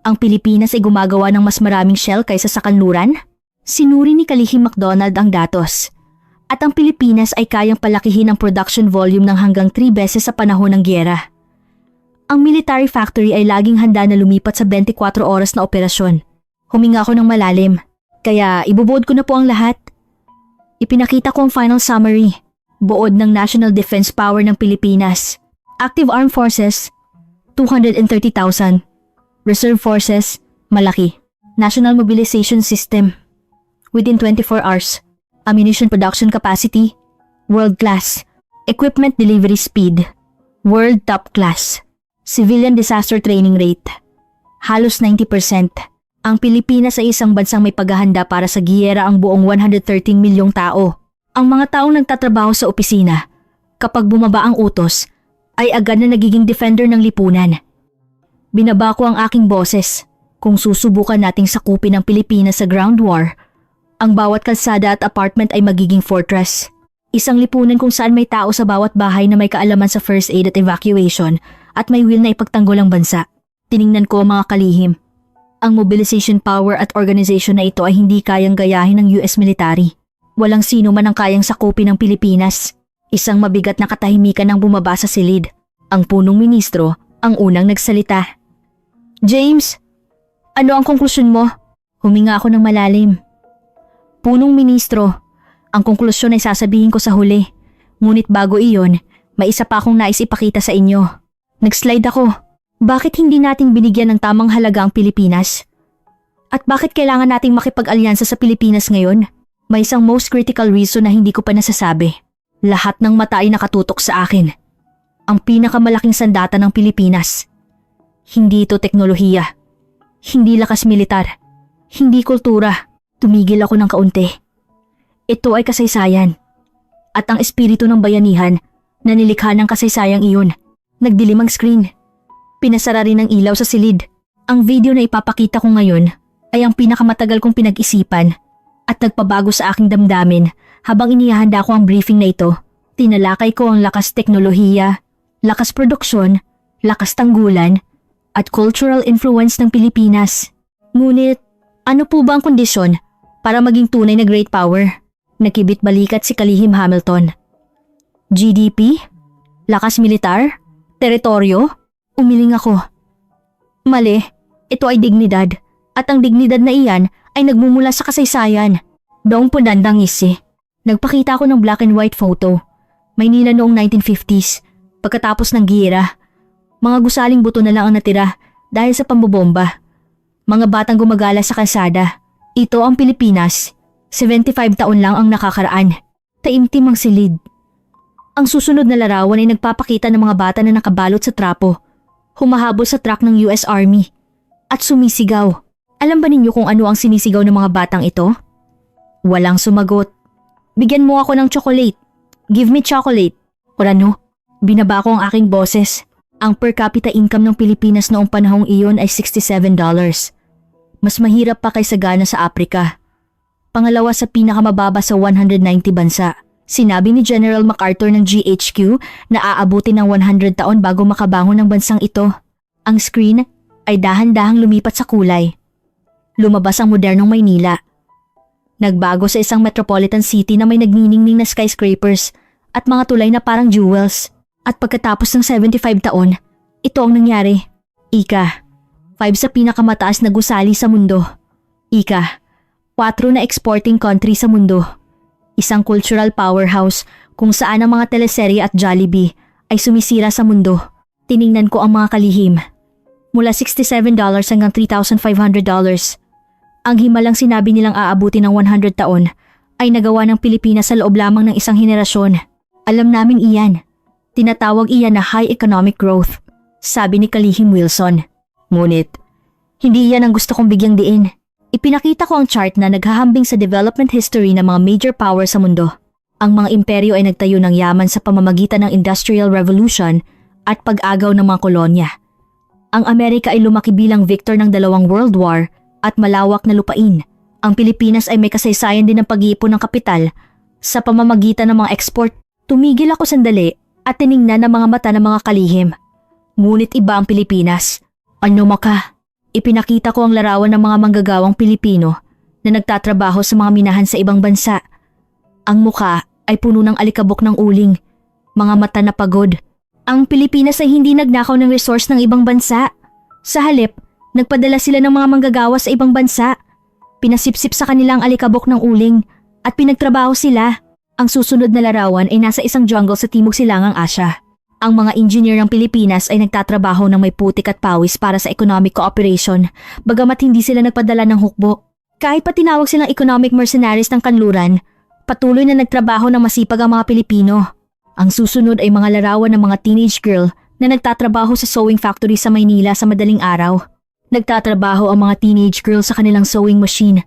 Ang Pilipinas ay gumagawa ng mas maraming shell kaysa sa kanluran? Sinuri ni Kalihim MacDonald ang datos. At ang Pilipinas ay kayang palakihin ang production volume ng hanggang 3 beses sa panahon ng gyera. Ang military factory ay laging handa na lumipat sa 24 oras na operasyon. Huminga ako ng malalim, kaya ibubuod ko na po ang lahat. Ipinakita ko ang final summary. Buod ng National Defense Power ng Pilipinas. Active Armed Forces, 230,000. Reserve Forces, malaki. National Mobilization System, within 24 hours. Ammunition production capacity, world class. Equipment delivery speed, world top class. Civilian disaster training rate, halos 90%. Ang Pilipinas ay isang bansang may paghahanda para sa giyera ang buong 113 milyong tao. Ang mga taong nagtatrabaho sa opisina, kapag bumaba ang utos, ay agad na nagiging defender ng lipunan. Binaba ko ang aking boses. Kung susubukan nating sakupin ang Pilipinas sa ground war, ang bawat kalsada at apartment ay magiging fortress. Isang lipunan kung saan may tao sa bawat bahay na may kaalaman sa first aid at evacuation at may will na ipagtanggol ang bansa. Tiningnan ko ang mga kalihim. Ang mobilization power at organization na ito ay hindi kayang gayahin ng US military. Walang sino man ang kayang sakupin ng Pilipinas. Isang mabigat na katahimikan ang bumaba sa silid. Ang punong ministro ang unang nagsalita. James, ano ang konklusyon mo? Huminga ako ng malalim. Punong ministro, ang konklusyon ay sasabihin ko sa huli. Ngunit bago iyon, may isa pa akong nais ipakita sa inyo. Nag-slide ako. Bakit hindi nating binigyan ng tamang halaga ang Pilipinas? At bakit kailangan nating makipag-alyansa sa Pilipinas ngayon? May isang most critical reason na hindi ko pa nasasabi. Lahat ng mata ay nakatutok sa akin. Ang pinakamalaking sandata ng Pilipinas. Hindi ito teknolohiya. Hindi lakas militar. Hindi kultura. Tumigil ako ng kaunti. Ito ay kasaysayan. At ang espiritu ng bayanihan na nilikha ng kasaysayang iyon. Nagdilim ang screen. Pinasara rin ang ilaw sa silid. Ang video na ipapakita ko ngayon ay ang pinakamatagal kong pinag-isipan at nagpabago sa aking damdamin habang inihahanda ko ang briefing na ito. Tinalakay ko ang lakas teknolohiya, lakas produksyon, lakas tanggulan, at cultural influence ng Pilipinas. Ngunit, ano po ba ang kondisyon para maging tunay na great power? Nakibit balikat si Kalihim Hamilton. GDP? Lakas militar? Teritoryo? Umiling ako. Mali, ito ay dignidad. At ang dignidad na iyan ay nagmumula sa kasaysayan. Doong punandang isi. Nagpakita ako ng black and white photo. Maynila noong 1950s, pagkatapos ng giyera. Mga gusaling buto na lang ang natira dahil sa pambobomba. Mga batang gumagala sa kalsada. Ito ang Pilipinas. 75 taon lang ang nakakaraan. Taimtim ang silid. Ang susunod na larawan ay nagpapakita ng mga bata na nakabalot sa trapo. Humahabol sa truck ng US Army. At sumisigaw. Alam ba ninyo kung ano ang sinisigaw ng mga batang ito? Walang sumagot. Bigyan mo ako ng chocolate. Give me chocolate. Or ano? Binaba ko ang aking boses. Ang per capita income ng Pilipinas noong panahong iyon ay $67. Mas mahirap pa kaysa Ghana sa Afrika. Pangalawa sa pinakamababa sa 190 bansa. Sinabi ni General MacArthur ng GHQ na aabutin ng 100 taon bago makabangon ng bansang ito. Ang screen ay dahan-dahang lumipat sa kulay. Lumabas ang modernong Maynila. Nagbago sa isang metropolitan city na may nagniningning na skyscrapers at mga tulay na parang jewels. At pagkatapos ng 75 taon, ito ang nangyari. Ika, 5 sa pinakamataas na gusali sa mundo. Ika, 4 na exporting country sa mundo. Isang cultural powerhouse kung saan ang mga teleserye at Jollibee ay sumisira sa mundo. Tiningnan ko ang mga kalihim. Mula $67 hanggang $3,500. Ang himalang sinabi nilang aabuti ng 100 taon ay nagawa ng Pilipinas sa loob lamang ng isang henerasyon. Alam namin iyan. Tinatawag iyan na high economic growth, sabi ni Kalihim Wilson. Ngunit, hindi iyan ang gusto kong bigyang diin. Ipinakita ko ang chart na naghahambing sa development history ng mga major power sa mundo. Ang mga imperyo ay nagtayo ng yaman sa pamamagitan ng Industrial Revolution at pag-agaw ng mga kolonya. Ang Amerika ay lumaki bilang victor ng 2 World War at malawak na lupain. Ang Pilipinas ay may kasaysayan din ng pag-iipon ng kapital sa pamamagitan ng mga export. Tumigil ako sandali at tiningnan ng mga mata ng mga kalihim. Ngunit iba ang Pilipinas. Ano maka? Ipinakita ko ang larawan ng mga manggagawang Pilipino na nagtatrabaho sa mga minahan sa ibang bansa. Ang muka ay puno ng alikabok ng uling, mga mata na pagod. Ang Pilipinas ay hindi nagnakaw ng resource ng ibang bansa. Sa halip, nagpadala sila ng mga manggagawa sa ibang bansa. Pinasipsip sa kanilang alikabok ng uling at pinagtrabaho sila. Ang susunod na larawan ay nasa isang jungle sa Timog Silangang Asya. Ang mga engineer ng Pilipinas ay nagtatrabaho ng may putik at pawis para sa economic cooperation, bagamat hindi sila nagpadala ng hukbo. Kahit pa tinawag silang economic mercenaries ng kanluran, patuloy na nagtrabaho ng masipag ang mga Pilipino. Ang susunod ay mga larawan ng mga teenage girl na nagtatrabaho sa sewing factory sa Maynila sa madaling araw. Nagtatrabaho ang mga teenage girl sa kanilang sewing machine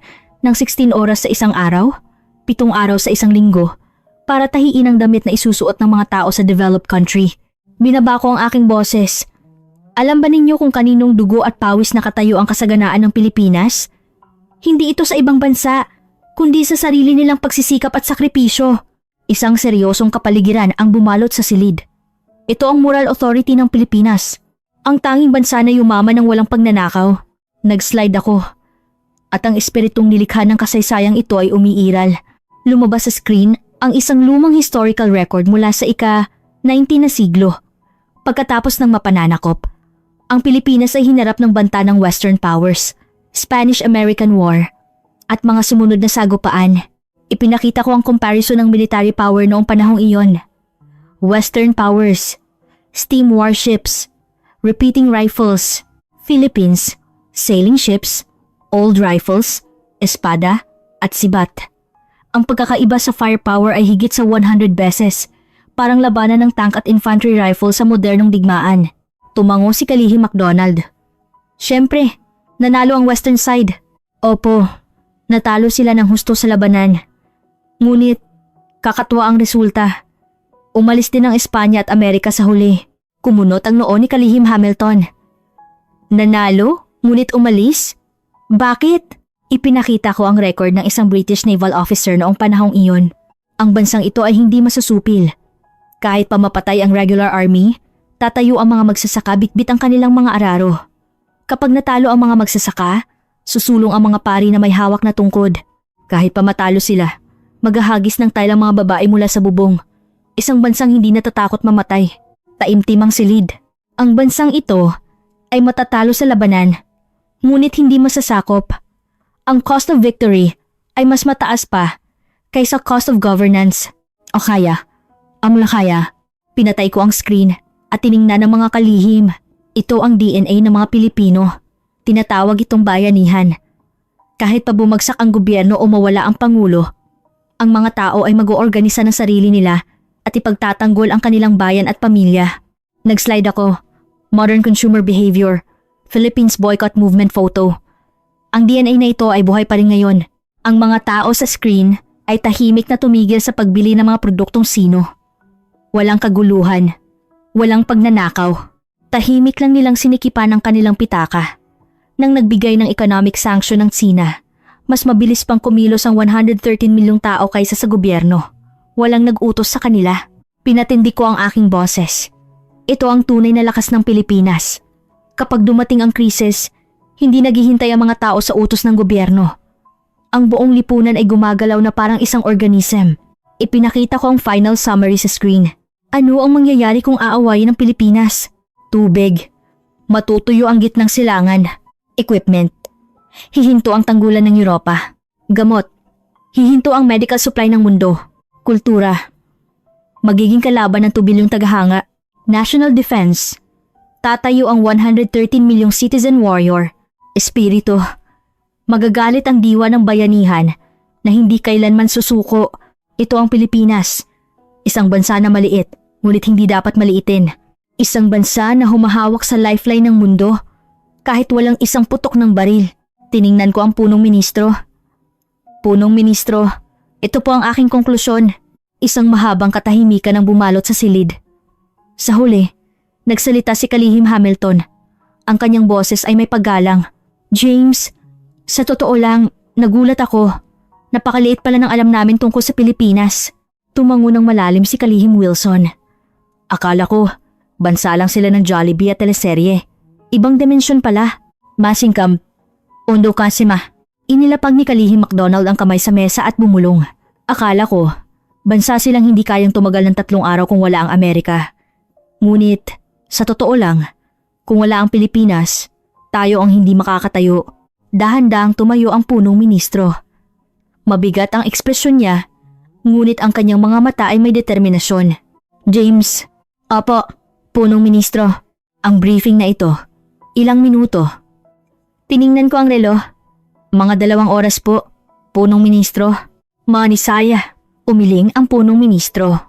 ng 16 oras sa isang araw, 7 araw sa isang linggo, para tahiin ang damit na isusuot ng mga tao sa developed country. Binaba ko ang aking boses. Alam ba ninyo kung kaninong dugo at pawis nakatayo ang kasaganaan ng Pilipinas? Hindi ito sa ibang bansa, kundi sa sarili nilang pagsisikap at sakripisyo. Isang seryosong kapaligiran ang bumalot sa silid. Ito ang moral authority ng Pilipinas. Ang tanging bansa na yumaman ng walang pagnanakaw. Nag-slide ako. At ang espiritong nilikha ng kasaysayang ito ay umiiral. Lumabas sa screen ang isang lumang historical record mula sa ika-19 na siglo. Pagkatapos ng mapananakop, ang Pilipinas ay hinarap ng banta ng Western powers, Spanish-American War, at mga sumunod na sagupaan. Ipinakita ko ang comparison ng military power noong panahong iyon. Western powers, steam warships, repeating rifles, Philippines, sailing ships, Old rifles, espada, at sibat. Ang pagkakaiba sa firepower ay higit sa 100 beses. Parang labanan ng tank at infantry rifle sa modernong digmaan. Tumango si Kalihim MacDonald. Siyempre, nanalo ang western side. Opo, natalo sila ng husto sa labanan. Ngunit, kakatwa ang resulta. Umalis din ang Espanya at Amerika sa huli. Kumunot ang noo ni Kalihim Hamilton. Nanalo? Ngunit umalis? Bakit? Ipinakita ko ang record ng isang British naval officer noong panahong iyon. Ang bansang ito ay hindi masusupil. Kahit pa mapatay ang regular army, tatayo ang mga magsasaka bitbit ang kanilang mga araro. Kapag natalo ang mga magsasaka, susulong ang mga pari na may hawak na tungkod. Kahit pa matalo sila, maghahagis ng tile ang mga babae mula sa bubong. Isang bansang hindi natatakot mamatay. Taimtim ang silid. Ang bansang ito ay matatalo sa labanan, ngunit hindi masasakop. Ang cost of victory ay mas mataas pa kaysa cost of governance. O kaya, amulakaya, pinatay ko ang screen at tiningnan ng mga kalihim. Ito ang DNA ng mga Pilipino. Tinatawag itong bayanihan. Kahit pa bumagsak ang gobyerno o mawala ang pangulo, ang mga tao ay mag-oorganisa ng sarili nila at ipagtatanggol ang kanilang bayan at pamilya. Nag-slide ako. Modern consumer behavior. Philippines boycott movement photo. Ang DNA na ito ay buhay pa rin ngayon. Ang mga tao sa screen ay tahimik na tumigil sa pagbili ng mga produktong sino. Walang kaguluhan. Walang pagnanakaw. Tahimik lang nilang sinikipan ang kanilang pitaka. Nang nagbigay ng economic sanction ng Tsina, mas mabilis pang kumilos ang 113 milyong tao kaysa sa gobyerno. Walang nag-utos sa kanila. Pinatindi ko ang aking boses. Ito ang tunay na lakas ng Pilipinas. Kapag dumating ang krisis, hindi naghihintay ang mga tao sa utos ng gobyerno. Ang buong lipunan ay gumagalaw na parang isang organism. Ipinakita ko ang final summary sa screen. Ano ang mangyayari kung aawayin ng Pilipinas? Tubig. Matutuyo ang gitnang silangan. Equipment. Hihinto ang tanggulan ng Europa. Gamot. Hihinto ang medical supply ng mundo. Kultura. Magiging kalaban ng 2 bilyong tagahanga. National defense. Tatayo ang 113 milyong citizen warrior. Espiritu. Magagalit ang diwa ng bayanihan na hindi kailanman susuko. Ito ang Pilipinas. Isang bansa na maliit, ngunit hindi dapat maliitin. Isang bansa na humahawak sa lifeline ng mundo kahit walang isang putok ng baril. Tiningnan ko ang punong ministro. Punong ministro, ito po ang aking konklusyon. Isang mahabang katahimikan ang bumalot sa silid. Sa huli, nagsalita si Kalihim Hamilton. Ang kanyang boses ay may paggalang. James, sa totoo lang, nagulat ako. Napakaliit pala ng alam namin tungkol sa Pilipinas. Tumango ng malalim si Kalihim Wilson. Akala ko, bansa lang sila ng Jollibee at teleserye. Ibang dimensyon pala. Masingkam. Ondo kasima. Inilapag ni Kalihim MacDonald ang kamay sa mesa at bumulong. Akala ko, bansa silang hindi kayang tumagal ng 3 araw kung wala ang Amerika. Ngunit, sa totoo lang, kung wala ang Pilipinas, tayo ang hindi makakatayo. Dahan-dahang tumayo ang punong ministro. Mabigat ang ekspresyon niya, ngunit ang kanyang mga mata ay may determinasyon. James, opo, punong ministro, ang briefing na ito, ilang minuto? Tiningnan ko ang relo. Mga 2 oras po, punong ministro. Manisaya, umiling ang punong ministro.